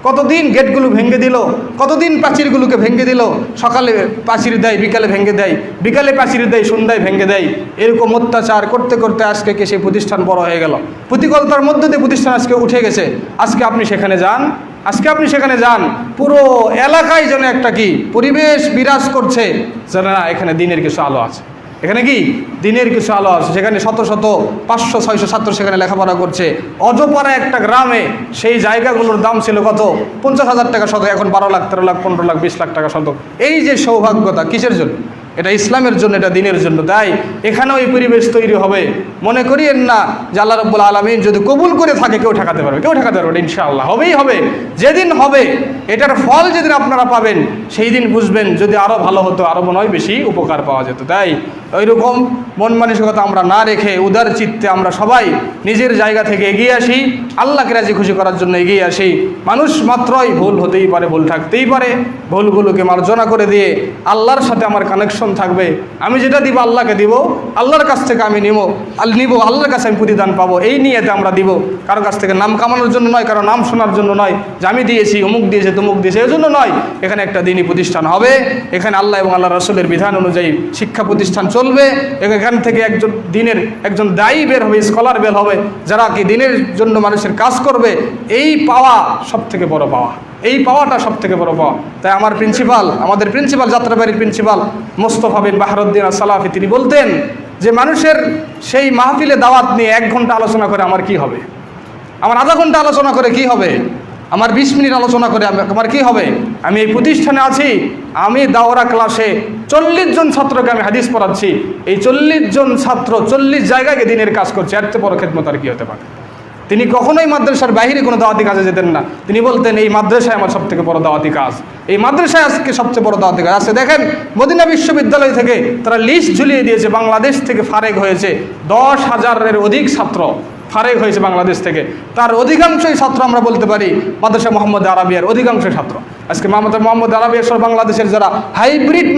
কতদিন গেটগুলো ভেঙে দিল, কতদিন প্রাচীরগুলোকে ভেঙে দিল। সকালে প্রাচীর দেয়, বিকালে ভেঙে দেয়, বিকালে প্রাচীর দেয়, সন্ধ্যায় ভেঙে দেয়। এরকম অত্যাচার করতে করতে আজকে কে সেই প্রতিষ্ঠান বড় হয়ে গেল। প্রতিকূলতার মধ্যে দিয়ে প্রতিষ্ঠান আজকে উঠে গেছে। আজকে আপনি সেখানে যান, পুরো এলাকায় যেন একটা কি পরিবেশ বিরাজ করছে, যেন না এখানে দিনের কিছু আলো আছে। এখানে কি দিনের কিছু আলো আছে, সেখানে শত শত 500-600 ছাত্র সেখানে লেখাপড়া করছে। অজপাড়া একটা গ্রামে সেই জায়গাগুলোর দাম ছিল কত, 50,000 টাকা শতক, এখন 12 লাখ 13 লাখ 15 লাখ 20 লাখ টাকা শতক। এই যে সৌভাগ্যতা কিসের জন্য? এটা ইসলামের জন্য, এটা দিনের জন্য। তাই এখানেও এই পরিবেশ তৈরি হবে। মনে করিয়েন না যে আল্লাহ রাব্বুল আলামিন যদি কবুল করে থাকে কেউ ঠেকাতে পারবে, কেউ ঠেকাতে পারবে ইনশাআল্লাহ, হবেই হবে। যেদিন হবে এটার ফল যেদিন আপনারা পাবেন সেই দিন বুঝবেন যদি আরও ভালো হতো, আরও মনে হয় বেশি উপকার পাওয়া যেত। তাই ওইরকম মন মানসিকতা আমরা না রেখে উদার চিত্তে আমরা সবাই নিজের জায়গা থেকে এগিয়ে আসি, আল্লাহকে রাজি খুশি করার জন্য এগিয়ে আসি। মানুষ মাত্রই ভুল হতেই পারে, ভুল থাকতেই পারে, ভুলগুলোকে মার্জনা করে দিয়ে আল্লাহর সাথে আমার কানেকশন থাকবে। আমি যেটা দিব আল্লাহকে দিব, আল্লাহর কাছ থেকে আমি নিব আল্লাহর কাছে আমি প্রতিদান পাবো, এই নিয়েতে আমরা দিব। কারো কাছ থেকে নাম কামানোর জন্য নয়, কারো নাম শোনার জন্য নয় যে আমি দিয়েছি, অমুক দিয়েছে, তমুক দিয়েছে, এই জন্য নয়। এখানে একটা দিনই প্রতিষ্ঠান হবে, এখানে আল্লাহ এবং আল্লাহ রাসূলের বিধান অনুযায়ী শিক্ষা প্রতিষ্ঠান চলবে। এখান থেকে একজন দায়ী বের হবে, স্কলার বের হবে, যারা কি দিনের জন্য মানুষের কাজ করবে। এই পাওয়া সব থেকে বড় পাওয়া, এই পাওয়াটা সব থেকে বড় পাওয়া। তাই আমাদের প্রিন্সিপাল যাত্রাবাড়ির প্রিন্সিপাল মোস্তফা বিন বাহরউদ্দিন আস-সালাফি তিনি বলতেন যে মানুষের সেই মাহফিলে দাওয়াত নিয়ে 1 ঘন্টা আলোচনা করে আমার কি হবে, আমার আধা ঘন্টা আলোচনা করে কি হবে, আমার 20 মিনিট আলোচনা করে আমার কি হবে? আমি এই প্রতিষ্ঠানে আছি, আমি দাওরা ক্লাসে 40 জন ছাত্রকে আমি হাদিস পড়াচ্ছি। এই 40 জন ছাত্র 40 জায়গায় দিনের কাজ করছে, এর চেয়ে বড় খেদমত আর কি হতে পারে? তিনি কখনোই মাদ্রাসার বাইরে কোনো দাওয়াতি কাজে যেতেন না। তিনি বলতেন এই মাদ্রাসায় আমার সব থেকে বড় দাওয়াতি কাজ, এই মাদ্রাসায় আজকে সবচেয়ে বড় দাওয়াতি কাজ আছে। দেখেন মদিনা বিশ্ববিদ্যালয় থেকে তারা লিস্ট ঝুলিয়ে দিয়েছে, বাংলাদেশ থেকে ফারেক হয়েছে 10,000-এর অধিক ছাত্র ফারেক হয়েছে বাংলাদেশ থেকে। তার অধিকাংশই ছাত্র আমরা বলতে পারি মাদ্রাসা মোহাম্মদ আরাবিয়ার অধিকাংশ ছাত্র। আজকে মোহাম্মদ আরাবিয়া সহ বাংলাদেশের যারা হাইব্রিড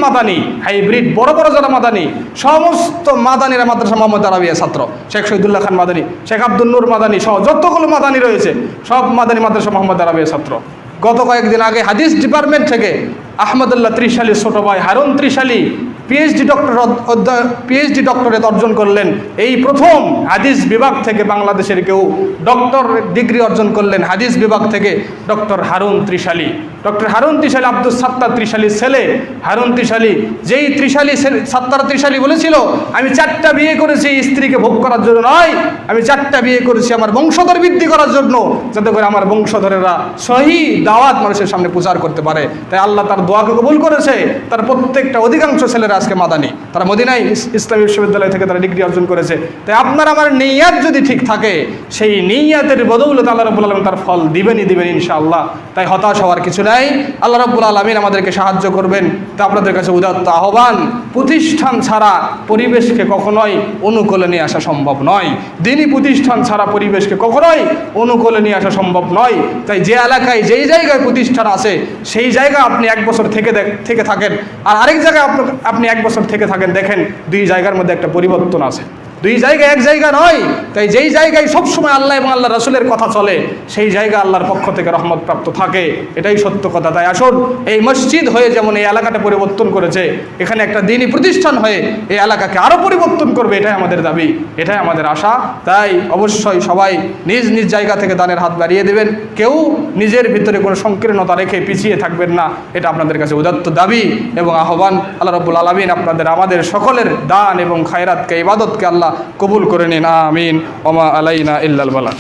বড় বড় যারা মাদানী, সমস্ত মাদানীরা মাদ্রাসা মোহাম্মদ আরাবিয়া ছাত্র। শেখ শহীদুল্লাহ খান মাদানী, শেখ আব্দুল নূর মাদানী সহ যতগুলো মাদানী রয়েছে সব মাদানী মাদ্রাসা মোহাম্মদ আরাবিয়া ছাত্র। গত কয়েকদিন আগে হাদিস ডিপার্টমেন্ট থেকে আহমদুল্লাহ ত্রিশালীর ছোট ভাই হারুন ত্রিশালী পিএইচডি ডক্টরেট অর্জন করলেন। এই প্রথম হাদিস বিভাগ থেকে বাংলাদেশের কেউ ডক্টর ডিগ্রি অর্জন করলেন হাদিস বিভাগ থেকে, ডক্টর হারুন ত্রিশালী। আব্দুল সাত্তার ত্রিশালীর ছেলে হারুন ত্রিশালী, যেই সাত্তার ত্রিশালী বলেছিল আমি 4টা বিয়ে করেছি স্ত্রীকে ভোগ করার জন্য নয়, আমি 4টা বিয়ে করেছি আমার বংশধর বৃদ্ধি করার জন্য, যাতে করে আমার বংশধরেরা সহি দাওয়াত মানুষের সামনে প্রচার করতে পারে। তাই আল্লাহ তার দোয়াকে কবুল করেছে। তার প্রত্যেকটা অধিকাংশ ছেলেরা আজকে মাদানী, তারা মদিনায় ইসলামী বিশ্ববিদ্যালয় থেকে তারা ডিগ্রি অর্জন করেছে। তাই আপনার আমার নিয়াত যদি ঠিক থাকে, সেই নিয়াতের বদৌলতে আল্লাহ রাব্বুল আলামিন তার ফল দিবেন ইনশাআল্লাহ। তাই হতাশ হওয়ার কিছু নাই, আল্লাহ রাব্বুল আলামিন আমাদেরকে সাহায্য করবেন। তা আপনাদের কাছে উদাত্ত আহ্বান, প্রতিষ্ঠান ছাড়া পরিবেশকে কখনোই অনুকূলে নিয়ে আসা সম্ভব নয়। দিনী প্রতিষ্ঠান ছাড়া পরিবেশকে কখনোই অনুকূলে নিয়ে আসা সম্ভব নয়। তাই যে এলাকায় যেই জায়গায় প্রতিষ্ঠান আছে সেই জায়গায় আপনি 1 বছর থেকে থাকেন, আর আরেক জায়গায় আপনি 1 বছর থেকে থাকেন, দেখেন 2 জায়গার মধ্যে একটা পরিবর্তন আছে। 2 জায়গা এক জায়গা নয়। তাই যেই জায়গায় সবসময় আল্লাহ এবং আল্লাহ রাসূলের কথা চলে সেই জায়গা আল্লাহর পক্ষ থেকে রহমত প্রাপ্ত থাকে, এটাই সত্য কথা। তাই আসুন এই মসজিদ হয়ে যেমন এই এলাকাটা পরিবর্তন করেছে, এখানে একটা দ্বীনি প্রতিষ্ঠান হয়ে এই এলাকাকে আরও পরিবর্তন করবে, এটাই আমাদের দাবি, এটাই আমাদের আশা। তাই অবশ্যই সবাই নিজ নিজ জায়গা থেকে দানের হাত বাড়িয়ে দেবেন, কেউ নিজের ভিতরে কোনো সংকীর্ণতা রেখে পিছিয়ে থাকবেন না, এটা আপনাদের কাছে উদাত্ত দাবি এবং আহ্বান। আল্লাহ রাব্বুল আলামিন আমাদের সকলের দান এবং খায়রাতকে, ইবাদতকে আল্লাহ কবুল করে নিন, আমিন। ওমা আলাইনা ইল্লাল বালাগ।